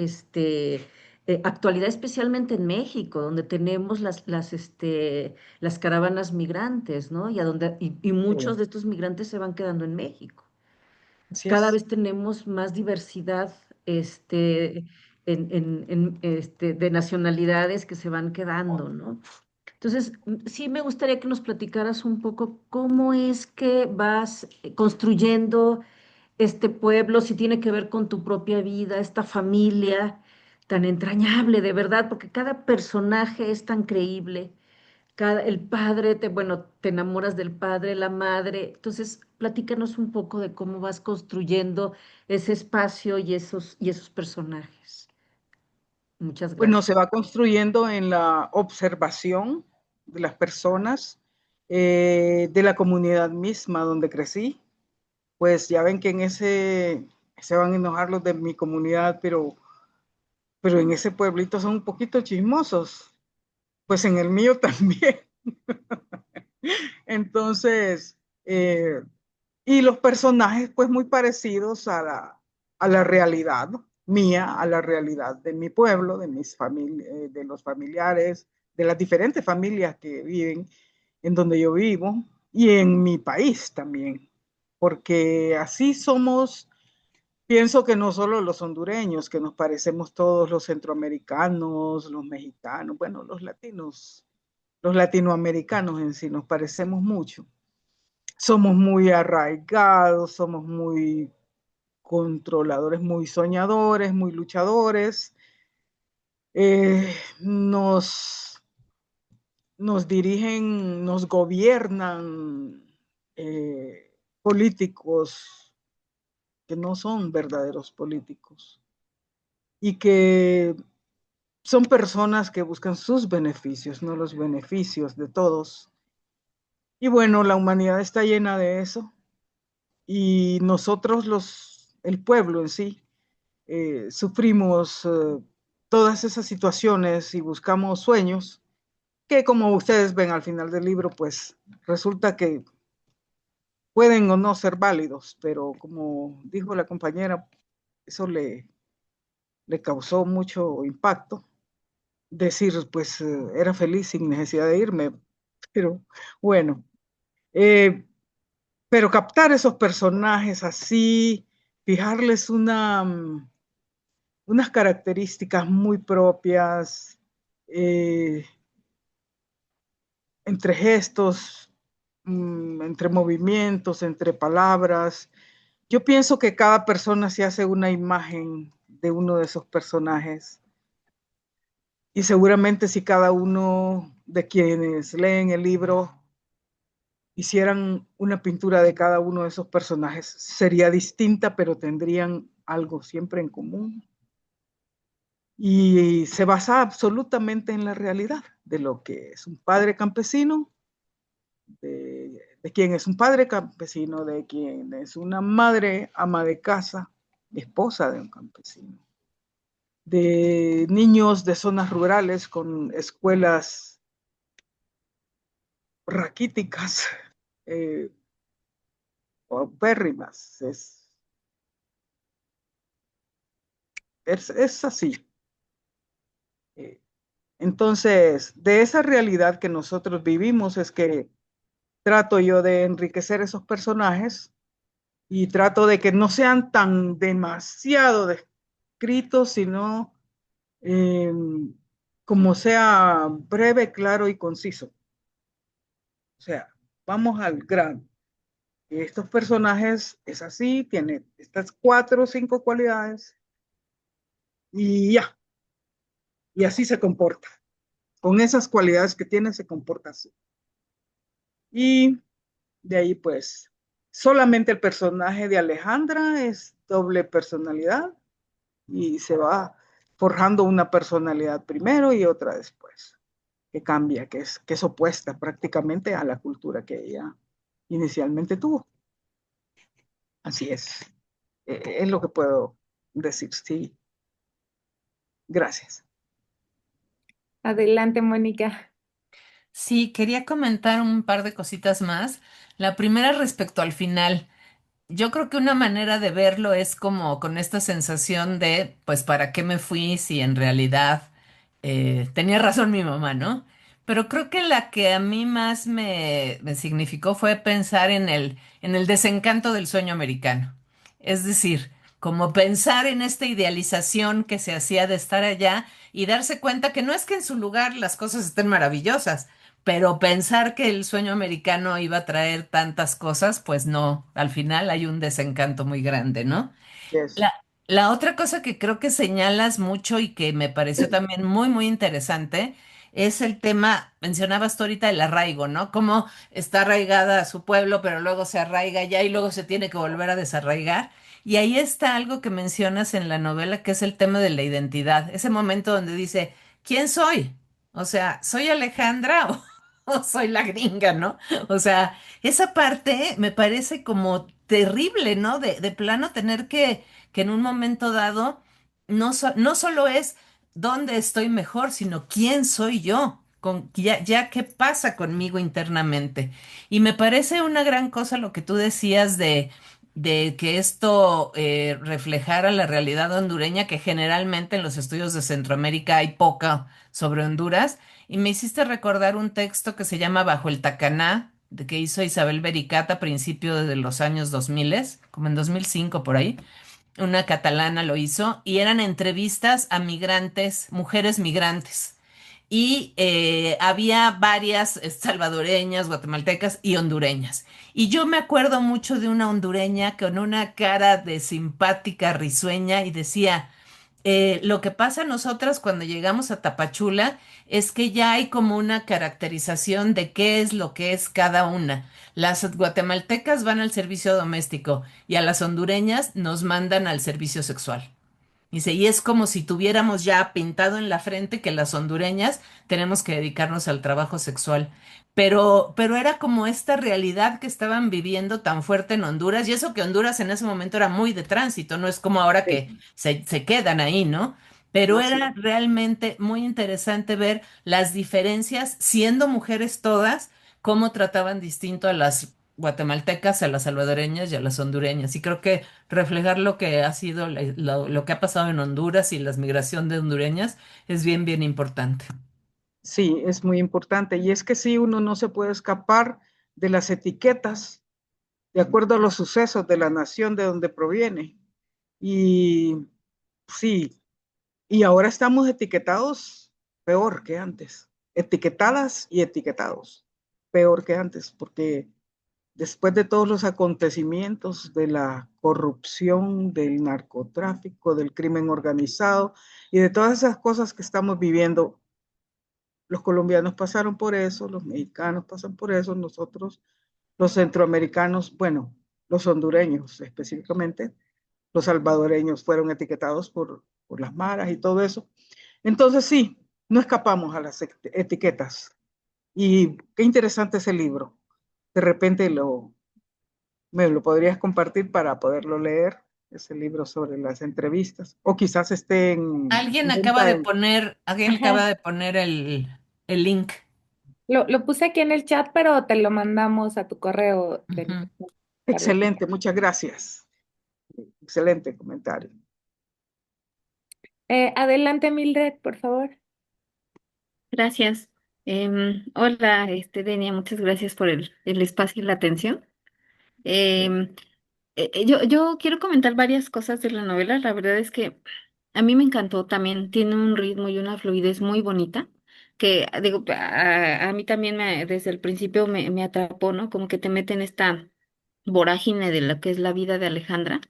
actualidad, especialmente en México, donde tenemos las caravanas migrantes, ¿no? Y muchos de estos migrantes se van quedando en México. Así Cada es. vez tenemos más diversidad de nacionalidades que se van quedando, ¿no? Entonces, sí me gustaría que nos platicaras un poco cómo es que vas construyendo este pueblo, si tiene que ver con tu propia vida, esta familia tan entrañable, de verdad, porque cada personaje es tan creíble. El padre, bueno, te enamoras del padre, la madre. Entonces, platícanos un poco de cómo vas construyendo ese espacio y esos personajes. Muchas Bueno, se gracias. va construyendo en la observación de las personas, de la comunidad misma donde crecí. Pues ya ven que en ese se van a enojar los de mi comunidad, pero en ese pueblito son un poquito chismosos. Pues en el mío también. Entonces, y los personajes pues muy parecidos a la realidad mía, a la realidad de mi pueblo, de de los familiares, de las diferentes familias que viven en donde yo vivo y en mi país también, porque así somos. Pienso que no solo los hondureños, que nos parecemos todos los centroamericanos, los mexicanos, bueno, los latinos, los latinoamericanos en sí, nos parecemos mucho. Somos muy arraigados, somos muy controladores, muy soñadores, muy luchadores. Eh, nos, nos dirigen, nos gobiernan políticos que no son verdaderos políticos y que son personas que buscan sus beneficios, no los beneficios de todos. Y bueno, la humanidad está llena de eso y nosotros, el pueblo en sí, sufrimos todas esas situaciones y buscamos sueños que, como ustedes ven al final del libro, pues resulta que pueden o no ser válidos, pero como dijo la compañera, eso le causó mucho impacto. Decir, pues era feliz sin necesidad de irme, pero bueno, eh, pero captar esos personajes así, fijarles unas características muy propias, eh, entre gestos, entre movimientos, entre palabras. Yo pienso que cada persona se hace una imagen de uno de esos personajes Y seguramente si cada uno de quienes leen el libro hicieran una pintura de cada uno de esos personajes, sería distinta, pero tendrían algo siempre en común. Y se basa absolutamente en la realidad de lo que es un padre campesino, de quien es un padre campesino, de quien es una madre ama de casa, esposa de un campesino, de niños de zonas rurales con escuelas raquíticas, paupérrimas. Es así. Entonces, de esa realidad que nosotros vivimos es que trato yo de enriquecer esos personajes y trato de que no sean tan demasiado descritos, sino eh, como sea breve, claro y conciso. O sea, vamos al grano. Estos personajes es así, tiene estas 4 o 5 cualidades y ya, y así se comporta. Con esas cualidades que tiene se comporta así. Y de ahí pues, solamente el personaje de Alejandra es doble personalidad y se va forjando una personalidad primero y otra después, que cambia, que es opuesta prácticamente a la cultura que ella inicialmente tuvo. Así es lo que puedo decir, sí. Gracias. Adelante, Mónica. Sí, quería comentar un par de cositas más. La primera respecto al final. Yo creo que una manera de verlo es como con esta sensación de, pues, ¿para qué me fui si en realidad tenía razón mi mamá, ¿no? Pero creo que la que a mí más me significó fue pensar en el desencanto del sueño americano. Es decir, como pensar en esta idealización que se hacía de estar allá y darse cuenta que no es que en su lugar las cosas estén maravillosas, pero pensar que el sueño americano iba a traer tantas cosas, pues no, al final hay un desencanto muy grande, ¿no? Yes. La otra cosa que creo que señalas mucho y que me pareció también muy, muy interesante es el tema, mencionabas tú ahorita el arraigo, ¿no? Cómo está arraigada a su pueblo, pero luego se arraiga ya y luego se tiene que volver a desarraigar. Y ahí está algo que mencionas en la novela, que es el tema de la identidad, ese momento donde dice, ¿quién soy? O sea, ¿soy Alejandra o soy la gringa, ¿no? O sea, esa parte me parece como terrible, ¿no? De plano tener que en un momento dado no solo es dónde estoy mejor, sino quién soy yo, ya qué pasa conmigo internamente. Y me parece una gran cosa lo que tú decías de que esto reflejara la realidad hondureña, que generalmente en los estudios de Centroamérica hay poca sobre Honduras. Y me hiciste recordar un texto que se llama Bajo el Tacaná, de que hizo Isabel Bericata a principios de los años 2000, como en 2005 por ahí. Una catalana lo hizo y eran entrevistas a migrantes, mujeres migrantes. Y había varias salvadoreñas, guatemaltecas y hondureñas. Y yo me acuerdo mucho de una hondureña con una cara de simpática, risueña y decía, lo que pasa a nosotras cuando llegamos a Tapachula es que ya hay como una caracterización de qué es lo que es cada una. Las guatemaltecas van al servicio doméstico y a las hondureñas nos mandan al servicio sexual. Dice, y es como si tuviéramos ya pintado en la frente que las hondureñas tenemos que dedicarnos al trabajo sexual. Pero era como esta realidad que estaban viviendo tan fuerte en Honduras, y eso que Honduras en ese momento era muy de tránsito, no es como ahora Sí, que se quedan ahí, ¿no? Pero así era realmente muy interesante ver las diferencias, siendo mujeres todas, cómo trataban distinto a las guatemaltecas, a las salvadoreñas y a las hondureñas. Y creo que reflejar lo que ha sido, lo que ha pasado en Honduras y la migración de hondureñas es bien, bien importante. sí, es muy importante. Y es que sí, uno no se puede escapar de las etiquetas de acuerdo a los sucesos de la nación de donde proviene. Y sí, y ahora estamos etiquetados peor que antes. Etiquetadas y etiquetados peor que antes, porque después de todos los acontecimientos de la corrupción, del narcotráfico, del crimen organizado y de todas esas cosas que estamos viviendo, Los colombianos pasaron por eso, los mexicanos pasan por eso, nosotros, los centroamericanos, bueno, los hondureños específicamente, los salvadoreños fueron etiquetados por las maras y todo eso. Entonces sí, no escapamos a las etiquetas. Y qué interesante ese libro. De repente me lo podrías compartir para poderlo leer, ese libro sobre las entrevistas. O quizás esté Alguien en acaba venta de poner, alguien acaba Ajá. de poner el link. Lo puse aquí en el chat, pero te lo mandamos a tu correo, Denis, Ujú. para verificar. Excelente, muchas gracias. Excelente comentario. Adelante, Mildred, por favor. Gracias. Hola, Denia, muchas gracias por el espacio y la atención. Em, yo quiero comentar varias cosas de la novela. La verdad es que a mí me encantó también. Tiene un ritmo y una fluidez muy bonita que, digo, a mí también desde el principio me atrapó, ¿no? Como que te mete en esta vorágine de lo que es la vida de Alejandra.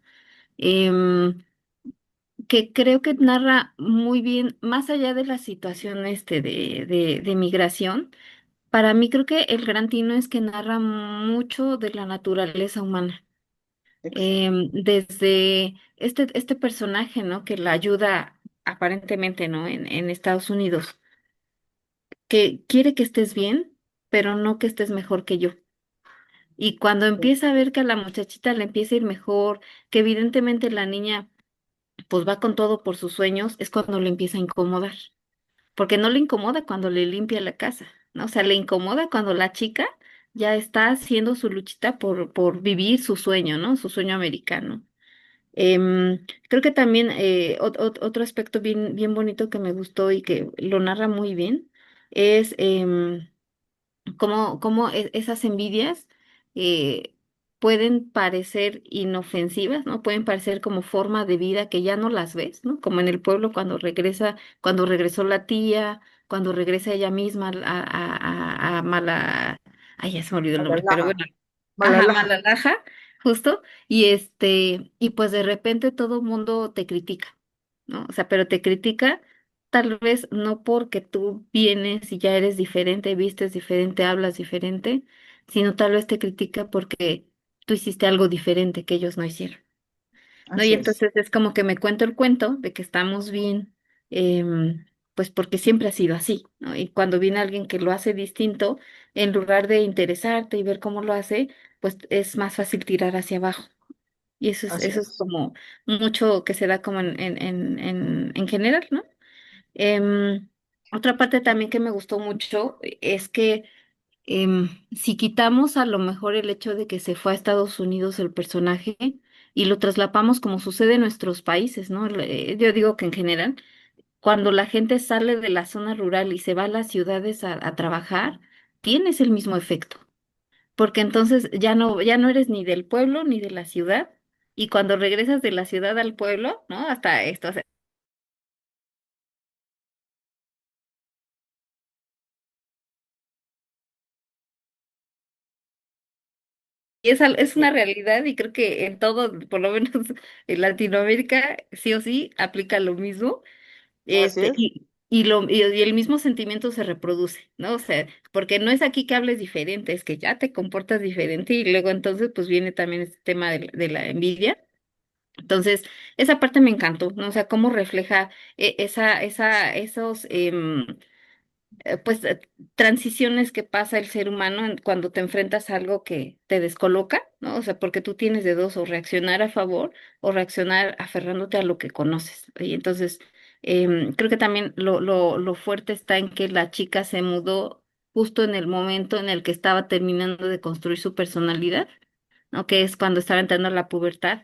Em, que creo que narra muy bien, más allá de la situación de migración. Para mí creo que el gran tino es que narra mucho de la naturaleza humana. Desde este personaje, ¿no? Que la ayuda aparentemente, ¿no? En Estados Unidos, que quiere que estés bien, pero no que estés mejor que yo. Y cuando empieza a ver que a la muchachita le empieza a ir mejor, que evidentemente la niña pues va con todo por sus sueños, es cuando le empieza a incomodar. Porque no le incomoda cuando le limpia la casa, ¿no? O sea, le incomoda cuando la chica ya está haciendo su luchita por vivir su sueño, ¿no? Su sueño americano. Creo que también otro aspecto bien bonito que me gustó y que lo narra muy bien es cómo esas envidias eh, pueden parecer inofensivas, ¿no? Pueden parecer como forma de vida que ya no las ves, ¿no? Como en el pueblo cuando regresó la tía, cuando regresa ella misma a Mala, ay, ya se me olvidó el nombre, pero Malalaja. bueno, ajá, Malalaja. Malalaja, justo, y pues de repente todo el mundo te critica, ¿no? O sea, pero te critica tal vez no porque tú vienes y ya eres diferente, vistes diferente, hablas diferente, sino tal vez te critica porque tú hiciste algo diferente que ellos no hicieron, ¿no? Y Así es. entonces es como que me cuento el cuento de que estamos bien, pues porque siempre ha sido así, ¿no? Y cuando viene alguien que lo hace distinto, en lugar de interesarte y ver cómo lo hace, pues es más fácil tirar hacia abajo. Y Así eso es es. como mucho que se da como en general, ¿no? Otra parte también que me gustó mucho es que si quitamos a lo mejor el hecho de que se fue a Estados Unidos el personaje y lo traslapamos como sucede en nuestros países, ¿no? Yo digo que en general, cuando la gente sale de la zona rural y se va a las ciudades a trabajar, tienes el mismo efecto, porque entonces ya no eres ni del pueblo ni de la ciudad, y cuando regresas de la ciudad al pueblo, ¿no? Hasta esto, y es una realidad y creo que en todo, por lo menos en Latinoamérica, sí o sí, aplica lo mismo. Así es. Y el mismo sentimiento se reproduce, ¿no? O sea, porque no es aquí que hables diferente, es que ya te comportas diferente y luego entonces pues viene también este tema de la envidia. Entonces, esa parte me encantó, ¿no? O sea, cómo refleja esos, pues transiciones que pasa el ser humano cuando te enfrentas a algo que te descoloca, ¿no? O sea, porque tú tienes de dos, o reaccionar a favor o reaccionar aferrándote a lo que conoces. Y entonces, creo que también lo fuerte está en que la chica se mudó justo en el momento en el que estaba terminando de construir su personalidad, ¿no? Que es cuando estaba entrando a la pubertad.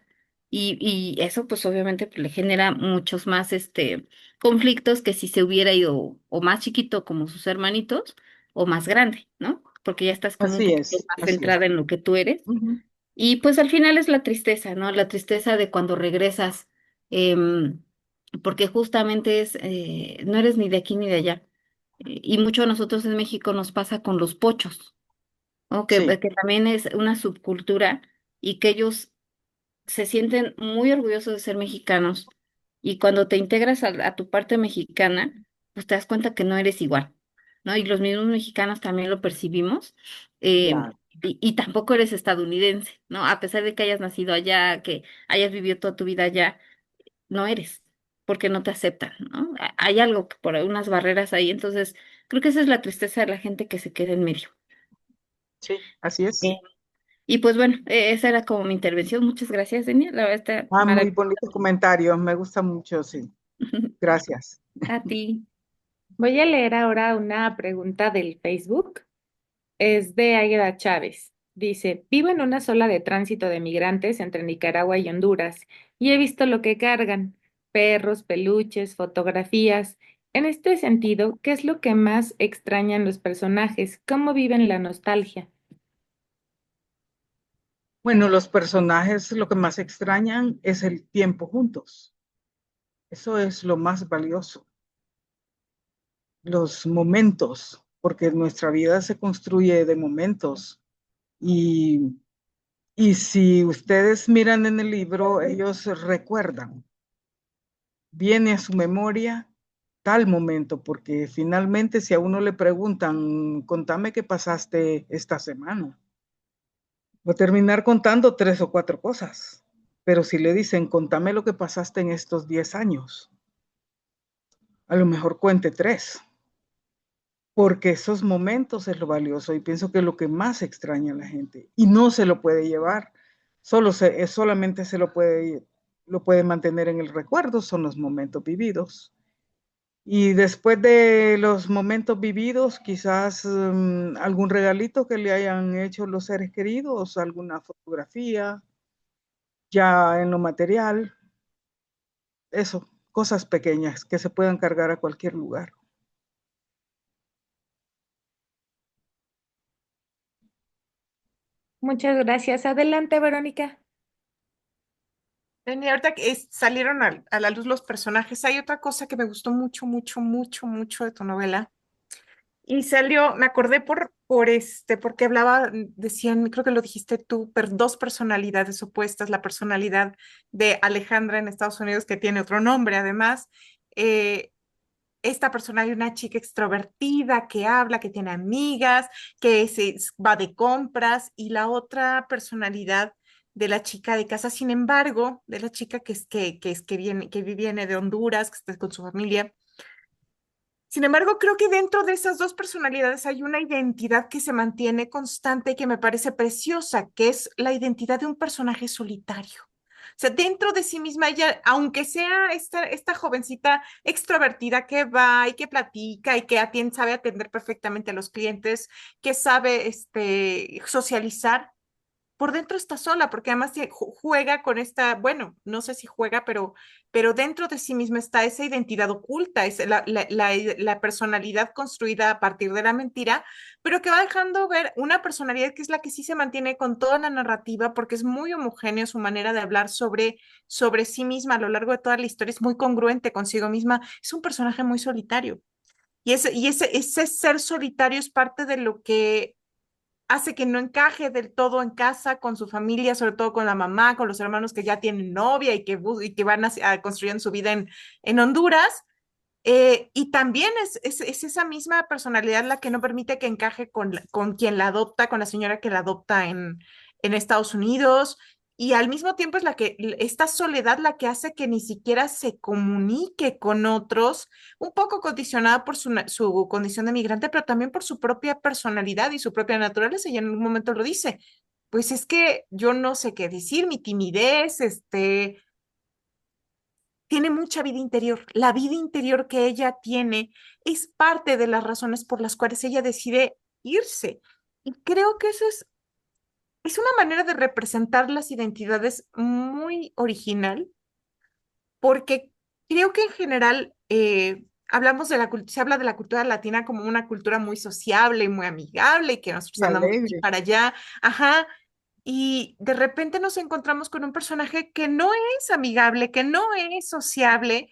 Y eso pues obviamente pues, le genera muchos más conflictos que si se hubiera ido o más chiquito como sus hermanitos o más grande, ¿no? Porque ya estás como un Así poquito es. más Así es. centrada en lo que tú eres. Ujú. Y pues al final es la tristeza, ¿no? La tristeza de cuando regresas, porque justamente no eres ni de aquí ni de allá. Y mucho a nosotros en México nos pasa con los pochos, ¿no? Sí, Que también es una subcultura y que ellos se sienten muy orgullosos de ser mexicanos y cuando te integras a tu parte mexicana, pues te das cuenta que no eres igual. ¿no? Y los mismos mexicanos también lo percibimos. eh, Claro. y tampoco eres estadounidense, ¿no? A pesar de que hayas nacido allá, que hayas vivido toda tu vida allá, no eres, porque no te aceptan, ¿no? Hay algo, por unas barreras ahí, entonces creo que esa es la tristeza de la gente que se queda en medio. Sí, así es. Eh, y pues bueno, esa era como mi intervención. Muchas gracias, Denia. La verdad está Ah, muy maravilloso. bonitos comentarios, me gusta mucho, sí. Gracias. A ti. Voy a leer ahora una pregunta del Facebook. Es de Águeda Chávez. Dice, vivo en una sola de tránsito de migrantes entre Nicaragua y Honduras y he visto lo que cargan, perros, peluches, fotografías. En este sentido, ¿qué es lo que más extrañan los personajes? ¿Cómo viven la nostalgia? Bueno, los personajes lo que más extrañan es el tiempo juntos. Eso es lo más valioso. Los momentos, porque nuestra vida se construye de momentos. Y, y si ustedes miran en el libro, ellos recuerdan, viene a su memoria tal momento, porque finalmente si a uno le preguntan, contame qué pasaste esta semana, va a terminar contando 3 o 4 cosas. Pero si le dicen, contame lo que pasaste en estos 10 años, a lo mejor cuente 3, porque esos momentos es lo valioso y pienso que es lo que más extraña a la gente y no se lo puede llevar, solamente lo puede mantener en el recuerdo, son los momentos vividos. Y después de los momentos vividos, quizás algún regalito que le hayan hecho los seres queridos, alguna fotografía, ya en lo material, eso, cosas pequeñas que se puedan cargar a cualquier lugar. Muchas gracias. Adelante, Verónica. Dani, ahorita que salieron a la luz los personajes, hay otra cosa que me gustó mucho, mucho, mucho, mucho de tu novela. Y salió, me acordé porque hablaba, decían, creo que lo dijiste tú, dos personalidades opuestas, la personalidad de Alejandra en Estados Unidos, que tiene otro nombre además, eh, esta personalidad de una chica extrovertida que habla, que tiene amigas, va de compras, y la otra personalidad de la chica de casa, sin embargo, de la chica que viene de Honduras, que está con su familia. Sin embargo, creo que dentro de esas dos personalidades hay una identidad que se mantiene constante y que me parece preciosa, que es la identidad de un personaje solitario. O sea, dentro de sí misma, ella, aunque sea esta jovencita extrovertida que va y que platica y que sabe atender perfectamente a los clientes, que sabe socializar, por dentro está sola, porque además juega con bueno, no sé si juega, pero dentro de sí misma está esa identidad oculta, es la personalidad construida a partir de la mentira, pero que va dejando ver una personalidad que es la que sí se mantiene con toda la narrativa, porque es muy homogéneo su manera de hablar sobre sí misma a lo largo de toda la historia, es muy congruente consigo misma, es un personaje muy solitario. Ese ser solitario es parte de lo que hace que no encaje del todo en casa con su familia, sobre todo con la mamá, con los hermanos que ya tienen novia y que van a construir su vida en Honduras. Y también es esa misma personalidad la que no permite que encaje con quien la adopta, con la señora que la adopta en Estados Unidos. Y al mismo tiempo es esta soledad la que hace que ni siquiera se comunique con otros, un poco condicionada por su condición de migrante, pero también por su propia personalidad y su propia naturaleza. Y en un momento lo dice, pues es que yo no sé qué decir, mi timidez, tiene mucha vida interior. La vida interior que ella tiene es parte de las razones por las cuales ella decide irse. Y creo que eso es una manera de representar las identidades muy original, porque creo que en general se habla de la cultura latina como una cultura muy sociable y muy amigable y que nosotros Y andamos de aquí alegre. para allá. Ajá. Y de repente nos encontramos con un personaje que no es amigable, que no es sociable,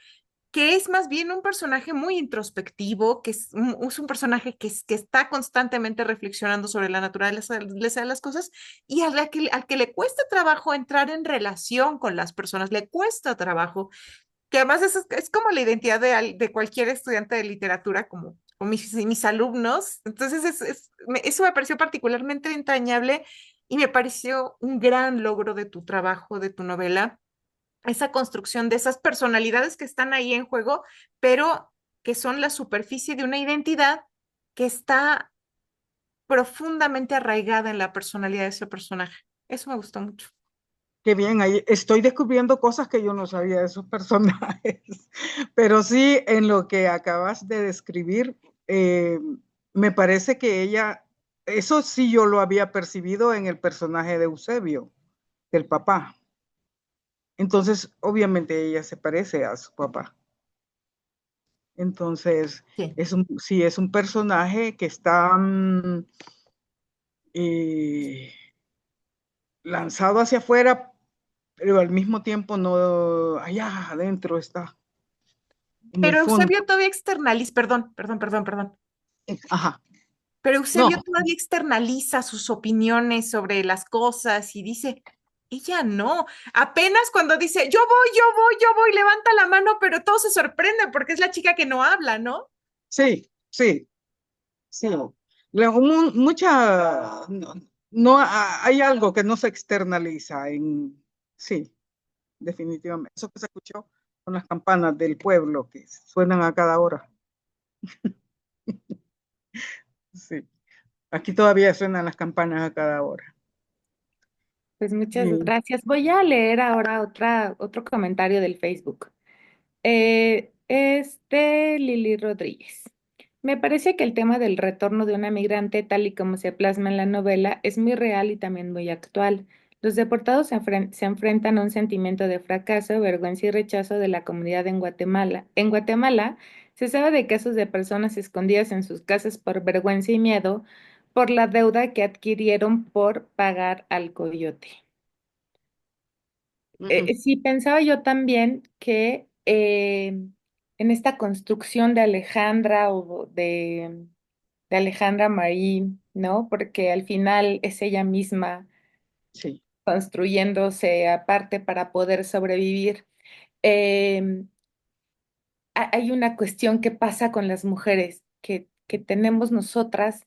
que es más bien un personaje muy introspectivo, que es un personaje que está constantemente reflexionando sobre la naturaleza de las cosas y al que le cuesta trabajo entrar en relación con las personas, le cuesta trabajo, que además es como la identidad de cualquier estudiante de literatura, como o mis alumnos. Entonces, eso me pareció particularmente entrañable y me pareció un gran logro de tu trabajo, de tu novela, esa construcción de esas personalidades que están ahí en juego, pero que son la superficie de una identidad que está profundamente arraigada en la personalidad de ese personaje. Eso me gustó mucho. Qué bien, ahí estoy descubriendo cosas que yo no sabía de esos personajes, pero sí en lo que acabas de describir, me parece que ella, eso sí yo lo había percibido en el personaje de Eusebio, del papá. Entonces, obviamente ella se parece a su papá. Entonces, Sí. sí es un personaje que está lanzado hacia afuera, pero al mismo tiempo no, allá adentro está, en el Pero fondo. Eusebio todavía externaliza, perdón. Ajá, Pero no, Eusebio todavía externaliza sus opiniones sobre las cosas y dice, ella no. Apenas cuando dice, yo voy, levanta la mano, pero todo se sorprende porque es la chica que no habla, ¿no? sí. Mucha, no, hay algo que no se externaliza sí, definitivamente. Eso que se escuchó con las campanas del pueblo que suenan a cada hora. Sí, aquí todavía suenan las campanas a cada hora. Pues muchas Sí. gracias. Voy a leer ahora otro comentario del Facebook. Es de Lili Rodríguez. Me parece que el tema del retorno de una migrante, tal y como se plasma en la novela, es muy real y también muy actual. Los deportados se enfrentan a un sentimiento de fracaso, vergüenza y rechazo de la comunidad en Guatemala. En Guatemala se sabe de casos de personas escondidas en sus casas por vergüenza y miedo por la deuda que adquirieron por pagar al coyote. Sí, pensaba yo también que en esta construcción de Alejandra o de Alejandra Marín, ¿no? Porque al final es ella misma Sí, construyéndose aparte para poder sobrevivir. Em, Hay una cuestión que pasa con las mujeres que tenemos nosotras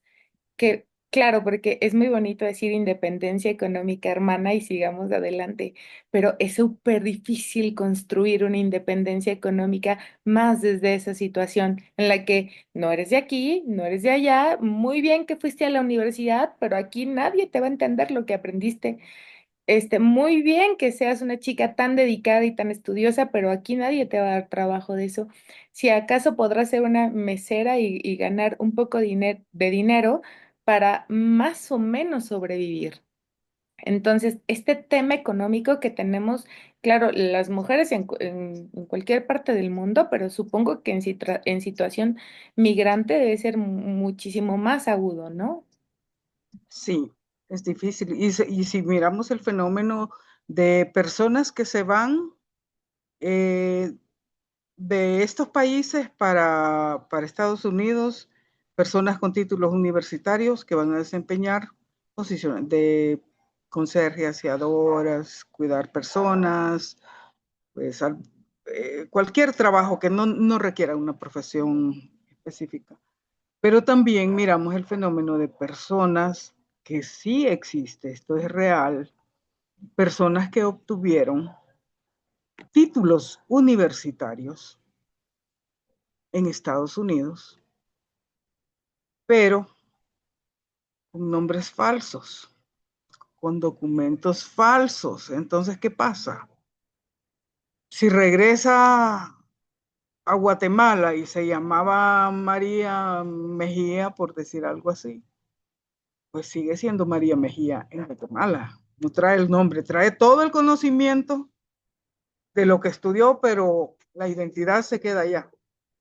que, claro, porque es muy bonito decir independencia económica, hermana, y sigamos adelante, pero es súper difícil construir una independencia económica más desde esa situación en la que no eres de aquí, no eres de allá, muy bien que fuiste a la universidad, pero aquí nadie te va a entender lo que aprendiste. Muy bien que seas una chica tan dedicada y tan estudiosa, pero aquí nadie te va a dar trabajo de eso. Si acaso podrás ser una mesera y ganar un poco de dinero para más o menos sobrevivir. Entonces, este tema económico que tenemos, claro, las mujeres en cualquier parte del mundo, pero supongo que en situación migrante debe ser muchísimo más agudo, ¿no? sí, es difícil. Y si miramos el fenómeno de personas que se van eh, de estos países para Estados Unidos, personas con títulos universitarios que van a desempeñar posiciones de conserje, aseadoras, cuidar personas, pues cualquier trabajo que no requiera una profesión específica. Pero también miramos el fenómeno de personas que sí existe, esto es real, personas que obtuvieron títulos universitarios en Estados Unidos, pero con nombres falsos, con documentos falsos. Entonces, ¿qué pasa? Si regresa a Guatemala y se llamaba María Mejía, por decir algo así, pues sigue siendo María Mejía en Guatemala. No trae el nombre, trae todo el conocimiento de lo que estudió, pero la identidad se queda allá,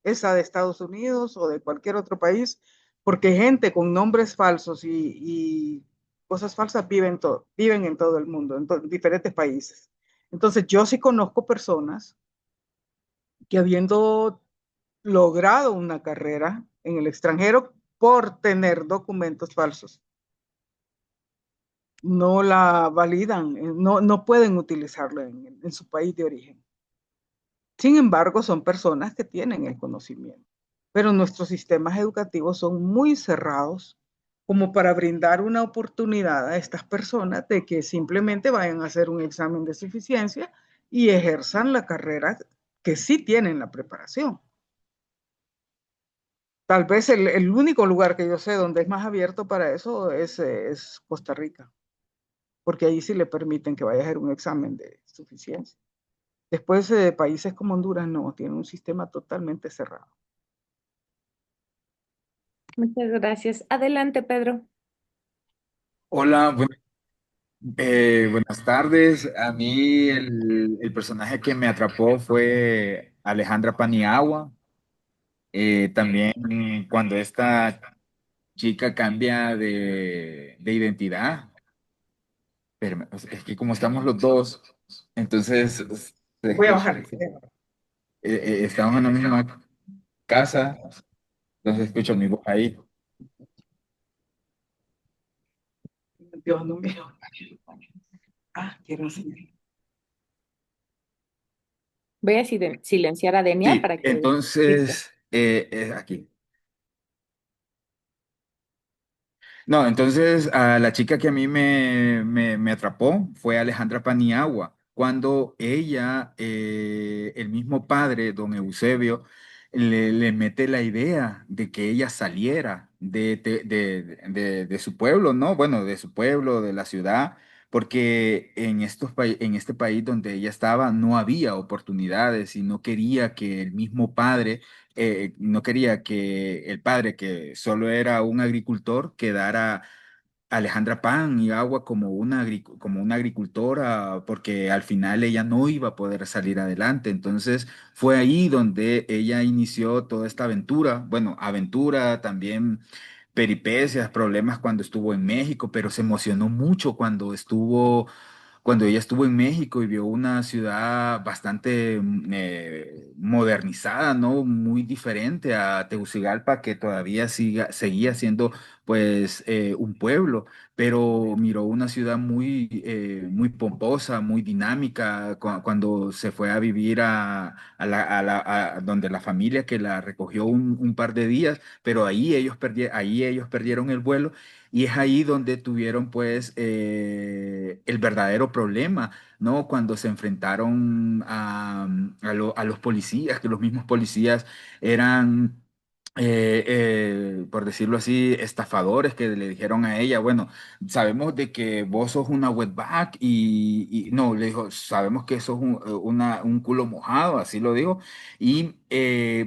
esa de Estados Unidos o de cualquier otro país, porque gente con nombres falsos y cosas falsas viven en todo el mundo, en diferentes países. Entonces, yo sí conozco personas que habiendo logrado una carrera en el extranjero por tener documentos falsos, no la validan, no pueden utilizarlo en su país de origen. Sin embargo, son personas que tienen el conocimiento. pero nuestros sistemas educativos son muy cerrados como para brindar una oportunidad a estas personas de que simplemente vayan a hacer un examen de suficiencia y ejerzan la carrera que sí tienen la preparación. Tal vez el único lugar que yo sé donde es más abierto para eso es Costa Rica, porque ahí sí le permiten que vaya a hacer un examen de suficiencia. Después, países como Honduras no, tienen un sistema totalmente cerrado. Muchas gracias. Adelante, Pedro. Hola, buenas tardes. A mí el personaje que me atrapó fue Alejandra Paniagua. También cuando esta chica cambia de identidad, pero es que como estamos los dos, entonces Voy a bajar. estamos en la misma casa, entonces escucho mi voz ahí. Dios no mío. Ah, quiero enseñar. Voy a silenciar a Denia Sí, para que... Listo. entonces aquí. No, entonces a la chica que a mí me atrapó fue Alejandra Paniagua, cuando ella, el mismo padre, don Eusebio, le mete la idea de que ella saliera de su pueblo, ¿no? Bueno, de su pueblo, de la ciudad, porque en este país donde ella estaba no había oportunidades y no quería que el mismo padre no quería que el padre, que solo era un agricultor, quedara Alejandra Pan y Agua como como una agricultora, porque al final ella no iba a poder salir adelante. Entonces fue ahí donde ella inició toda esta aventura. Bueno, aventura también, peripecias, problemas cuando estuvo en México, pero se emocionó mucho cuando ella estuvo en México y vio una ciudad bastante modernizada, ¿no? Muy diferente a Tegucigalpa, que todavía seguía siendo pues un pueblo, pero miró una ciudad muy pomposa, muy dinámica, cuando se fue a vivir a donde la familia que la recogió un par de días, pero ahí ellos perdieron el vuelo y es ahí donde tuvieron pues el verdadero problema, ¿no? Cuando se enfrentaron a los policías, que los mismos policías eran, por decirlo así, estafadores que le dijeron a ella, bueno, sabemos de que vos sos una wetback y no, le dijo, sabemos que sos un culo mojado, así lo dijo, y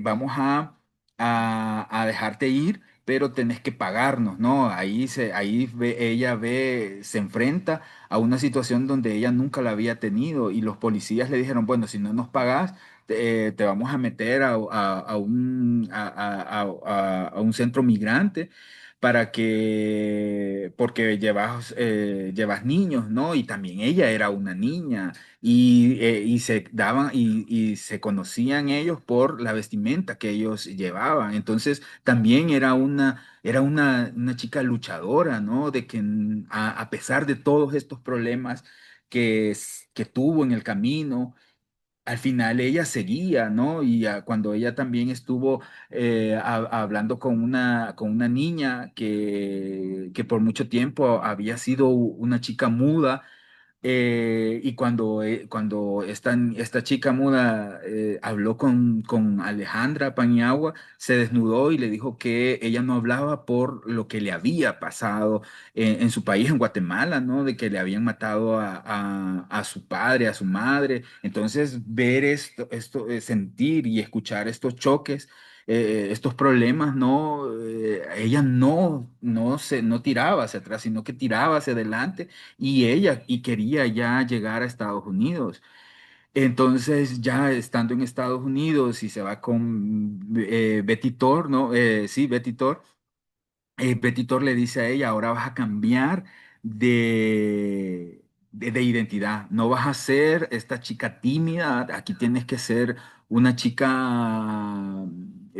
vamos a dejarte ir, pero tenés que pagarnos, ¿no? Se enfrenta a una situación donde ella nunca la había tenido y los policías le dijeron, bueno, si no nos pagás, te vamos a meter a un centro migrante porque llevas niños, ¿no? Y también ella era una niña y se conocían ellos por la vestimenta que ellos llevaban. Entonces también una chica luchadora, ¿no? De que a pesar de todos estos problemas que tuvo en el camino, al final ella seguía, ¿no? Y cuando ella también estuvo hablando con una niña que por mucho tiempo había sido una chica muda, y cuando esta chica muda habló con Alejandra Paniagua, se desnudó y le dijo que ella no hablaba por lo que le había pasado en su país, en Guatemala, ¿no? De que le habían matado a su padre, a su madre. Entonces, ver sentir y escuchar estos choques, estos problemas, ¿no? Ella no tiraba hacia atrás, sino que tiraba hacia adelante y quería ya llegar a Estados Unidos. Entonces, ya estando en Estados Unidos y se va con Betty Thor, ¿no? Sí, Betty Thor. Betty Thor le dice a ella, ahora vas a cambiar de identidad. No vas a ser esta chica tímida, aquí tienes que ser una chica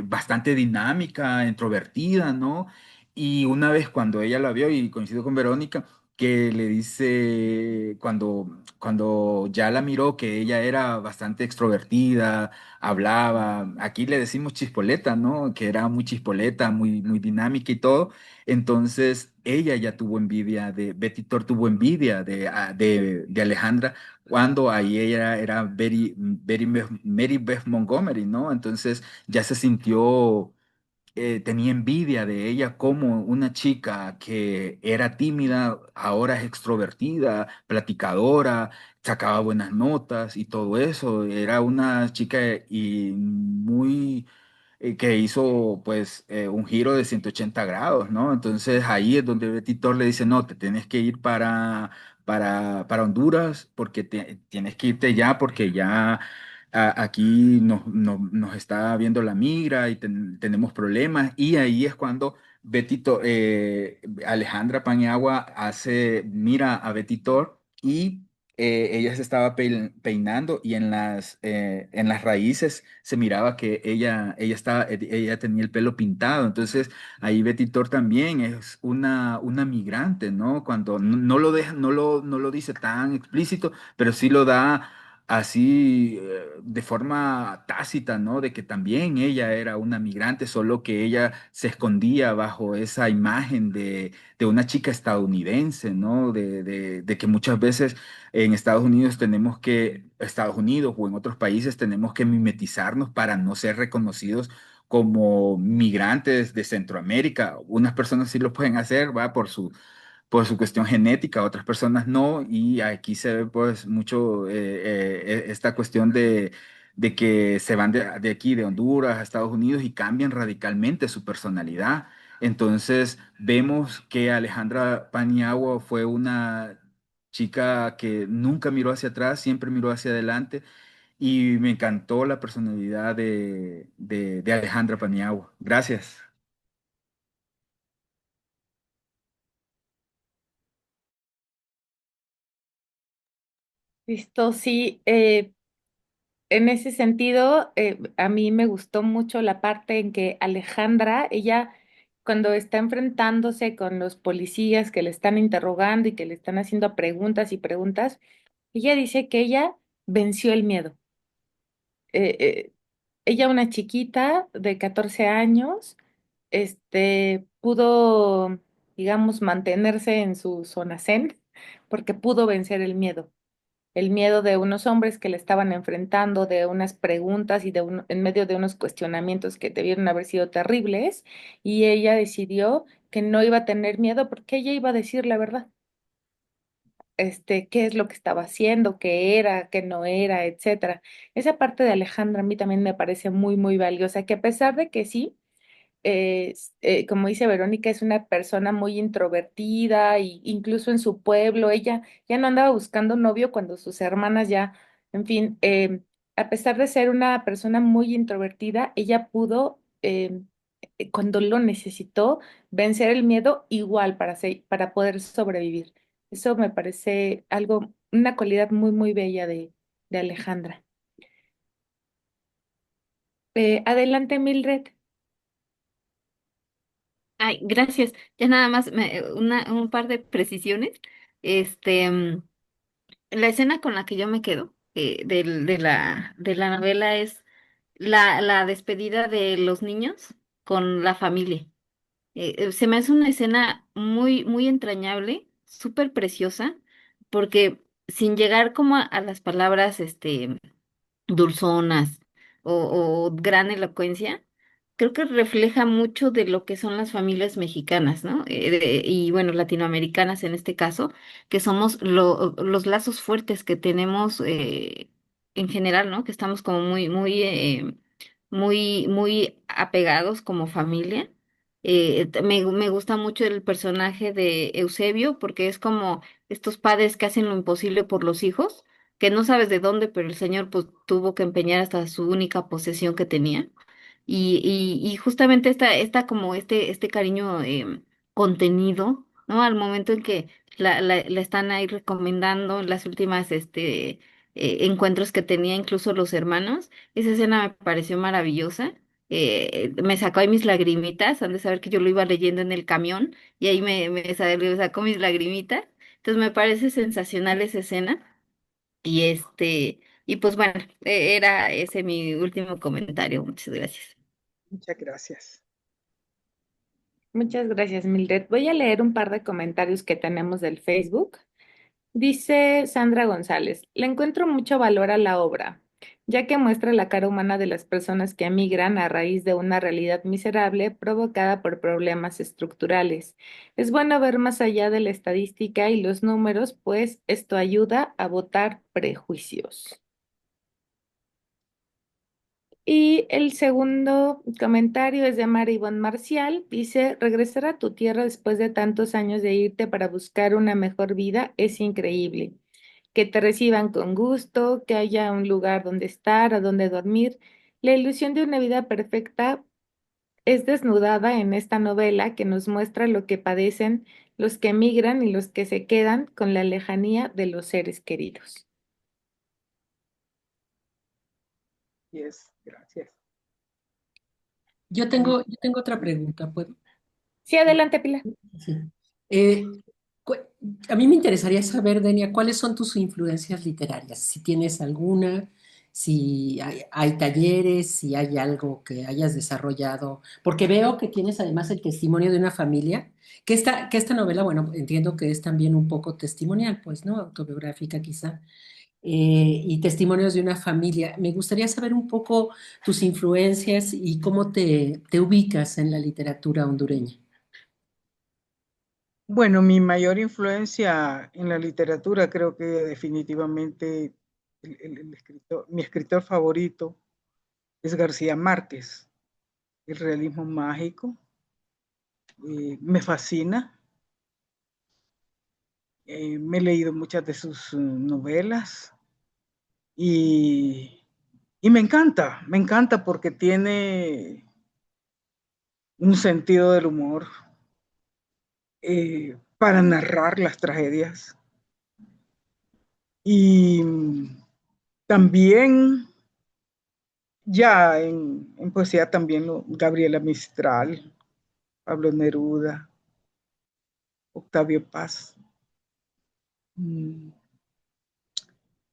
bastante dinámica, introvertida, ¿no? Y una vez cuando ella la vio, y coincido con Verónica, que le dice cuando ya la miró que ella era bastante extrovertida, hablaba, aquí le decimos chispoleta, ¿no? Que era muy chispoleta, muy dinámica y todo. Entonces ella ya tuvo envidia Betty Thor tuvo envidia de Alejandra cuando ahí ella era Mary Beth Montgomery, ¿no? Entonces ya se sintió tenía envidia de ella como una chica que era tímida, ahora es extrovertida, platicadora, sacaba buenas notas y todo eso. Era una chica y muy que hizo pues un giro de 180 grados, ¿no? Entonces ahí es donde Betty Thor le dice, no, te tienes que ir para Honduras porque tienes que irte ya porque ya aquí nos está viendo la migra y tenemos problemas. Y ahí es cuando Alejandra Paniagua mira a Betty Thor y ella se estaba peinando y en las raíces se miraba que ella tenía el pelo pintado. Entonces ahí Betty Thor también es una migrante, ¿no? Cuando no lo deja, no lo dice tan explícito, pero sí lo da así de forma tácita, ¿no? De que también ella era una migrante, solo que ella se escondía bajo esa imagen de una chica estadounidense, ¿no? De que muchas veces en Estados Unidos o en otros países tenemos que mimetizarnos para no ser reconocidos como migrantes de Centroamérica. Unas personas sí lo pueden hacer, va, por su cuestión genética, otras personas no, y aquí se ve pues mucho esta cuestión de que se van de aquí, de Honduras a Estados Unidos y cambian radicalmente su personalidad. Entonces vemos que Alejandra Paniagua fue una chica que nunca miró hacia atrás, siempre miró hacia adelante y me encantó la personalidad de Alejandra Paniagua. Gracias. Listo, sí. En ese sentido, a mí me gustó mucho la parte en que Alejandra, ella, cuando está enfrentándose con los policías que le están interrogando y que le están haciendo preguntas y preguntas, ella dice que ella venció el miedo. Eh, eh, Ella, una chiquita de 14 años, pudo, digamos, mantenerse en su zona zen porque pudo vencer el miedo de unos hombres que le estaban enfrentando, de unas preguntas y en medio de unos cuestionamientos que debieron haber sido terribles, y ella decidió que no iba a tener miedo porque ella iba a decir la verdad, qué es lo que estaba haciendo, qué era, qué no era, etcétera. Esa parte de Alejandra a mí también me parece muy valiosa, que a pesar de que sí, como dice Verónica, es una persona muy introvertida y incluso en su pueblo, ella ya no andaba buscando novio cuando sus hermanas ya, en fin, a pesar de ser una persona muy introvertida, ella pudo, cuando lo necesitó, vencer el miedo igual para poder sobrevivir. Eso me parece algo, una cualidad muy bella de Alejandra. Adelante, Mildred. Ay, gracias. Ya nada más un par de precisiones. Este, la escena con la que yo me quedo de la novela es la despedida de los niños con la familia. Se me hace una escena muy entrañable, súper preciosa, porque sin llegar como a las palabras, dulzonas o gran elocuencia, creo que refleja mucho de lo que son las familias mexicanas, ¿no? Y bueno, latinoamericanas en este caso, que somos los lazos fuertes que tenemos en general, ¿no? Que estamos como muy apegados como familia. Me gusta mucho el personaje de Eusebio porque es como estos padres que hacen lo imposible por los hijos, que no sabes de dónde, pero el señor pues tuvo que empeñar hasta su única posesión que tenía. Y justamente como este cariño contenido, ¿no? Al momento en que la están ahí recomendando en las últimas encuentros que tenía incluso los hermanos, esa escena me pareció maravillosa. Me sacó ahí mis lagrimitas, han de saber que yo lo iba leyendo en el camión y ahí me sacó mis lagrimitas. Entonces me parece sensacional esa escena. Y pues bueno, era ese mi último comentario. Muchas gracias. Muchas gracias. Muchas gracias, Mildred. Voy a leer un par de comentarios que tenemos del Facebook. Dice Sandra González, le encuentro mucho valor a la obra, ya que muestra la cara humana de las personas que emigran a raíz de una realidad miserable provocada por problemas estructurales. Es bueno ver más allá de la estadística y los números, pues esto ayuda a botar prejuicios. Y el segundo comentario es de Mari Ivonne Marcial. Dice, regresar a tu tierra después de tantos años de irte para buscar una mejor vida es increíble. Que te reciban con gusto, que haya un lugar donde estar, a donde dormir. La ilusión de una vida perfecta es desnudada en esta novela que nos muestra lo que padecen los que emigran y los que se quedan con la lejanía de los seres queridos. Yes, gracias. Yo tengo otra pregunta, ¿puedo? Sí, adelante, Pilar. Sí. Eh, cu- a mí me interesaría saber, Denia, ¿cuáles son tus influencias literarias? Si tienes alguna, si hay talleres, si hay algo que hayas desarrollado, porque veo que tienes además el testimonio de una familia, que esta novela, bueno, entiendo que es también un poco testimonial, pues, ¿no? Autobiográfica quizá, y testimonios de una familia. Me gustaría saber un poco tus influencias y cómo te ubicas en la literatura hondureña. Bueno, mi mayor influencia en la literatura creo que definitivamente el escritor, mi escritor favorito es García Márquez. El realismo mágico me fascina. Me he leído muchas de sus novelas y, y me encanta porque tiene un sentido del humor para narrar las tragedias. Y también, ya en poesía también Gabriela Mistral, Pablo Neruda, Octavio Paz.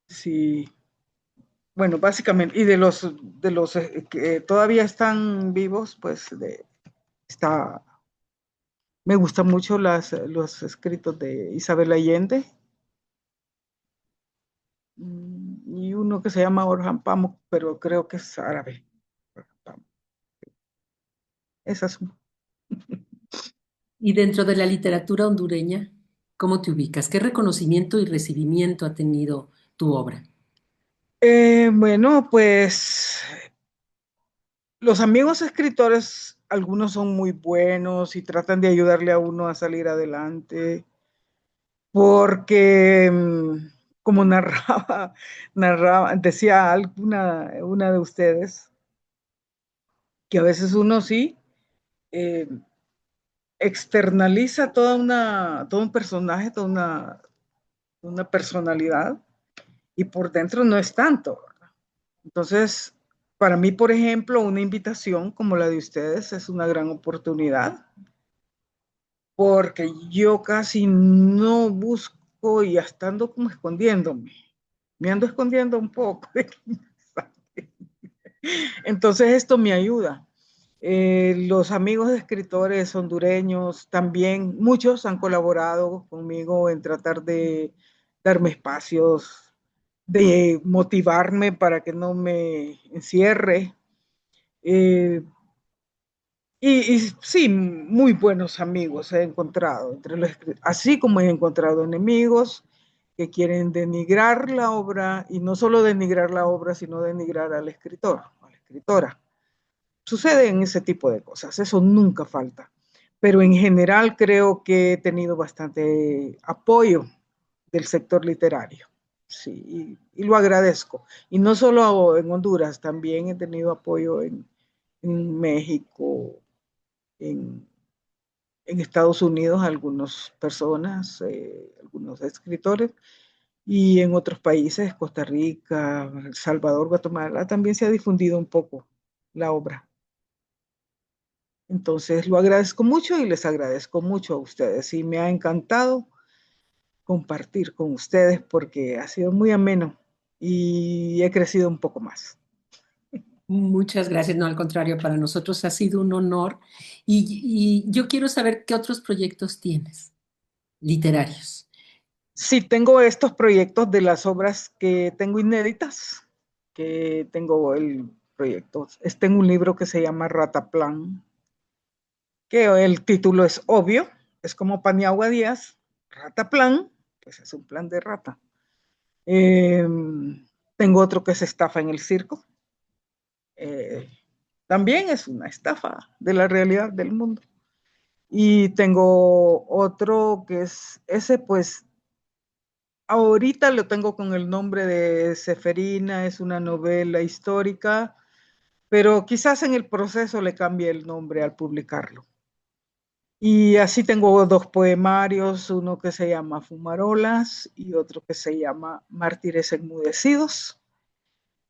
Sí, bueno, básicamente, y de los que todavía están vivos, pues está, me gustan mucho los escritos de Isabel Allende, y uno que se llama Orhan Pamuk, pero creo que es árabe. Esas son. Y dentro de la literatura hondureña, ¿cómo te ubicas? ¿Qué reconocimiento y recibimiento ha tenido tu obra? Bueno, pues los amigos escritores, algunos son muy buenos y tratan de ayudarle a uno a salir adelante, porque como decía una de ustedes, que a veces uno sí eh, externaliza todo un personaje, una personalidad, y por dentro no es tanto. Entonces, para mí, por ejemplo, una invitación como la de ustedes es una gran oportunidad, porque yo casi no busco y hasta ando como escondiéndome. Me ando escondiendo un poco. Entonces, esto me ayuda. Los amigos de escritores hondureños también, muchos han colaborado conmigo en tratar de darme espacios, de motivarme para que no me encierre. Eh, y sí, muy buenos amigos he encontrado, así como he encontrado enemigos que quieren denigrar la obra, y no solo denigrar la obra, sino denigrar al escritor, a la escritora. Suceden ese tipo de cosas, eso nunca falta. Pero en general creo que he tenido bastante apoyo del sector literario. Sí, y lo agradezco. Y no solo en Honduras, también he tenido apoyo en México, en, en Estados Unidos, algunas personas, algunos escritores, y en otros países, Costa Rica, El Salvador, Guatemala, también se ha difundido un poco la obra. Entonces lo agradezco mucho y les agradezco mucho a ustedes y me ha encantado compartir con ustedes porque ha sido muy ameno y he crecido un poco más. Muchas gracias. No, al contrario, para nosotros ha sido un honor. Y yo quiero saber qué otros proyectos tienes literarios. Sí, tengo estos proyectos de las obras que tengo inéditas, que tengo el proyecto. Tengo un libro que se llama Rataplan, que el título es obvio, es como Paniagua Díaz, Rataplan, pues es un plan de rata. Tengo otro que es Estafa en el circo. También es una estafa de la realidad del mundo. Y tengo otro que es ese, pues ahorita lo tengo con el nombre de Seferina, es una novela histórica, pero quizás en el proceso le cambie el nombre al publicarlo. Y así tengo dos poemarios, uno que se llama Fumarolas y otro que se llama Mártires Enmudecidos,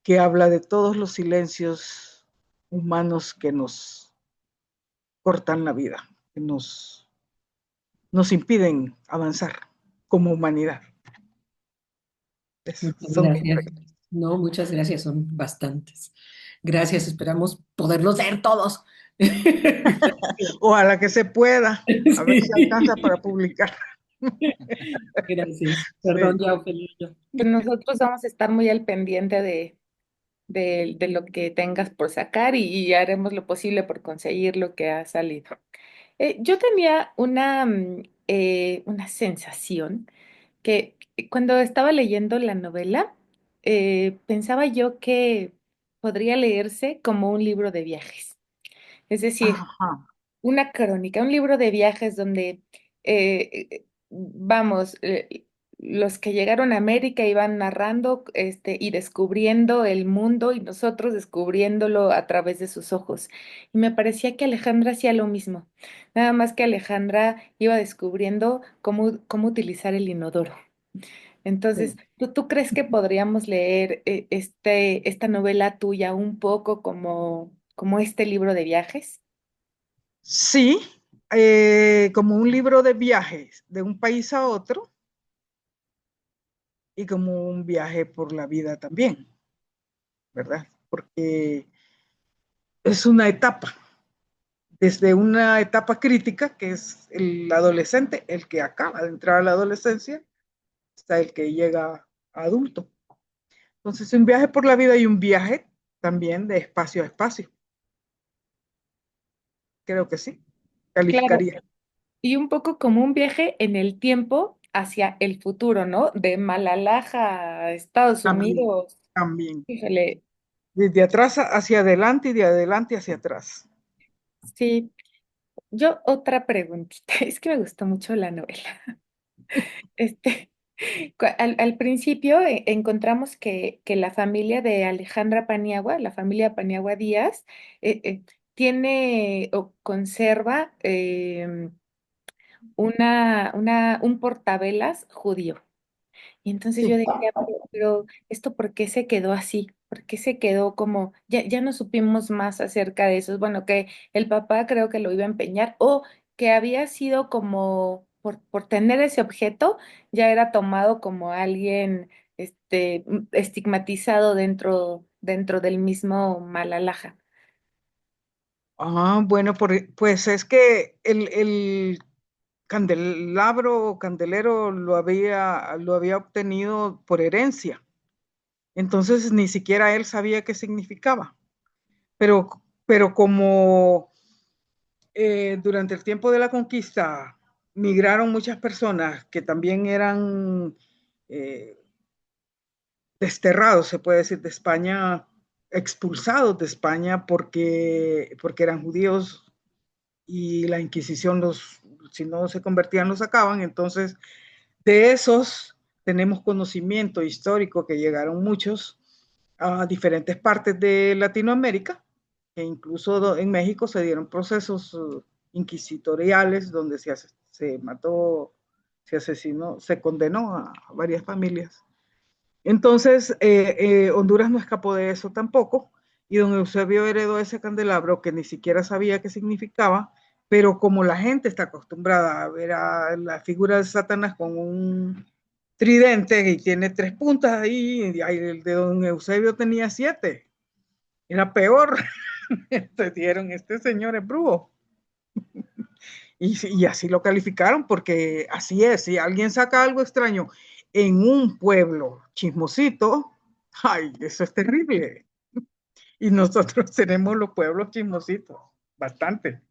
que habla de todos los silencios humanos que nos cortan la vida, que nos impiden avanzar como humanidad. Muchas Son mis gracias. proyectos. No, muchas gracias, son bastantes. Gracias, esperamos poderlos leer todos. Ojalá que se pueda, a ver si alcanza Sí. para publicar. Gracias. Perdón, Sí, ya ofendí yo. Pues nosotros vamos a estar muy al pendiente de lo que tengas por sacar y haremos lo posible por conseguir lo que ha salido. Yo tenía una sensación que cuando estaba leyendo la novela, pensaba yo que podría leerse como un libro de viajes. Es decir, ajá. una crónica, un libro de viajes donde, vamos, los que llegaron a América iban narrando y descubriendo el mundo y nosotros descubriéndolo a través de sus ojos. Y me parecía que Alejandra hacía lo mismo, nada más que Alejandra iba descubriendo cómo utilizar el inodoro. Entonces, Sí. ¿tú crees que podríamos leer esta novela tuya un poco como este libro de viajes? Sí, como un libro de viajes de un país a otro y como un viaje por la vida también, ¿verdad? Porque es una etapa, desde una etapa crítica, que es el adolescente, el que acaba de entrar a la adolescencia, hasta el que llega a adulto. Entonces, un viaje por la vida y un viaje también de espacio a espacio. Creo que sí, Claro, calificaría. y un poco como un viaje en el tiempo hacia el futuro, ¿no? De Malalaja a Estados También, Unidos. también. Híjole, Desde atrás hacia adelante y de adelante hacia atrás. sí. Yo otra preguntita, es que me gustó mucho la novela. Este, al principio encontramos que la familia de Alejandra Paniagua, la familia Paniagua Díaz, tiene o conserva un portavelas judío. Y entonces yo Sí. decía, pero ¿esto por qué se quedó así? ¿Por qué se quedó como, ya no supimos más acerca de eso? Bueno, que el papá creo que lo iba a empeñar o que había sido como, por tener ese objeto, ya era tomado como alguien estigmatizado dentro del mismo Malalaja. Ah, bueno, pues es que el candelabro o candelero lo había obtenido por herencia. Entonces ni siquiera él sabía qué significaba. Pero como durante el tiempo de la conquista migraron muchas personas que también eran eh, desterrados, se puede decir, de España, expulsados de España porque eran judíos y la Inquisición si no se convertían, los sacaban. Entonces, de esos tenemos conocimiento histórico que llegaron muchos a diferentes partes de Latinoamérica, e incluso en México se dieron procesos inquisitoriales donde se mató, se asesinó, se condenó a varias familias. Entonces, Honduras no escapó de eso tampoco, y don Eusebio heredó ese candelabro que ni siquiera sabía qué significaba, pero como la gente está acostumbrada a ver a la figura de Satanás con un tridente y tiene 3 puntas ahí, y el de don Eusebio tenía 7. Era peor. Entonces dijeron, este señor es brujo. Y así lo calificaron, porque así es, si alguien saca algo extraño en un pueblo chismosito, ay, eso es terrible. Y nosotros tenemos los pueblos chismositos, bastante.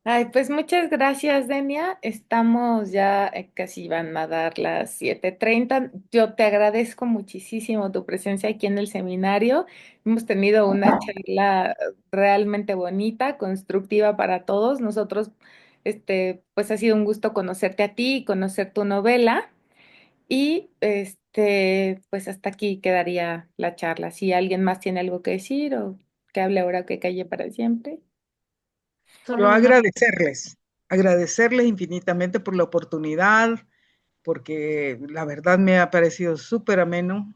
Ay, pues muchas gracias, Denia. Estamos ya casi van a dar las 7:30. Yo te agradezco muchísimo tu presencia aquí en el seminario. Hemos tenido una charla realmente bonita, constructiva para todos. Nosotros, pues ha sido un gusto conocerte a ti y conocer tu novela. Y pues hasta aquí quedaría la charla. Si alguien más tiene algo que decir o que hable ahora o que calle para siempre. Yo Solo una, agradecerles infinitamente por la oportunidad, porque la verdad me ha parecido súper ameno,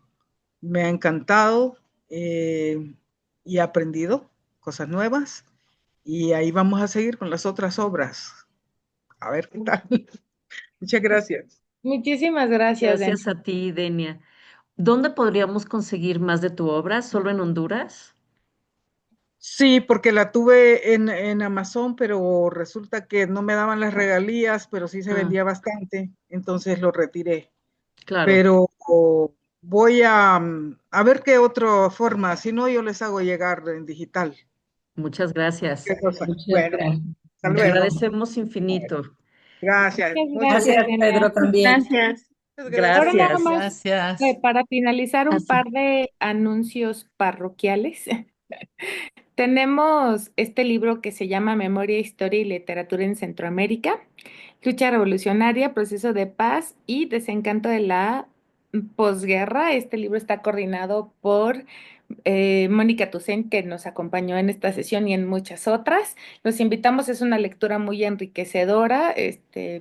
me ha encantado y he aprendido cosas nuevas. Y ahí vamos a seguir con las otras obras. A ver qué tal. Muchas gracias. Muchísimas gracias, Denia. gracias a ti, Denia. ¿Dónde podríamos conseguir más de tu obra? ¿Solo en Honduras? Sí, porque la tuve en Amazon, pero resulta que no me daban las regalías, pero sí se Ah, vendía bastante, entonces lo retiré. claro. Pero voy a ver qué otra forma, si no yo les hago llegar en digital. Muchas gracias. ¿Qué cosa? Muchas Bueno, gracias. hasta Te luego. agradecemos infinito. Gracias. Muchas Muchas gracias, Gracias, Denia. Pedro, también. Gracias. gracias. Ahora nada Gracias. más, Gracias. para finalizar, un Así. par de anuncios parroquiales. Tenemos este libro que se llama Memoria, Historia y Literatura en Centroamérica, Lucha Revolucionaria, Proceso de Paz y Desencanto de la Posguerra. Este libro está coordinado por Mónica Toussaint, que nos acompañó en esta sesión y en muchas otras. Los invitamos, es una lectura muy enriquecedora.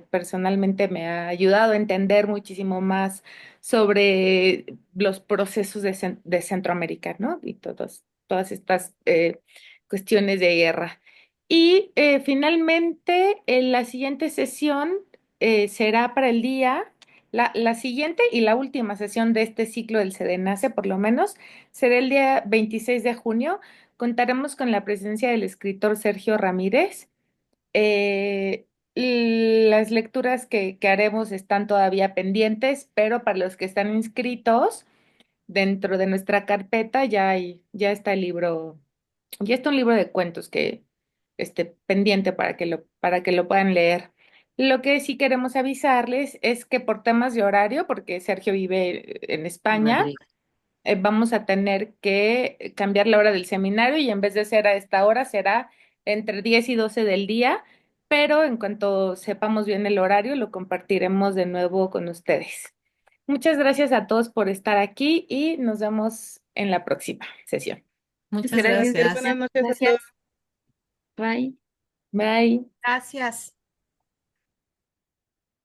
Personalmente me ha ayudado a entender muchísimo más sobre los procesos de Centroamérica, ¿no? Y todas estas cuestiones de guerra. Y finalmente, en la siguiente sesión será para el día, la siguiente y la última sesión de este ciclo del Sedenace, por lo menos, será el día 26 de junio. Contaremos con la presencia del escritor Sergio Ramírez. Y las lecturas que haremos están todavía pendientes, pero para los que están inscritos dentro de nuestra carpeta ya está el libro, ya está un libro de cuentos que esté pendiente para que lo puedan leer. Lo que sí queremos avisarles es que por temas de horario, porque Sergio vive en En España, Madrid. vamos a tener que cambiar la hora del seminario y en vez de ser a esta hora será entre 10 y 12 del día, pero en cuanto sepamos bien el horario lo compartiremos de nuevo con ustedes. Muchas gracias a todos por estar aquí y nos vemos en la próxima sesión. Muchas Gracias. gracias. Buenas noches a todos. Gracias. Bye. Bye. Gracias.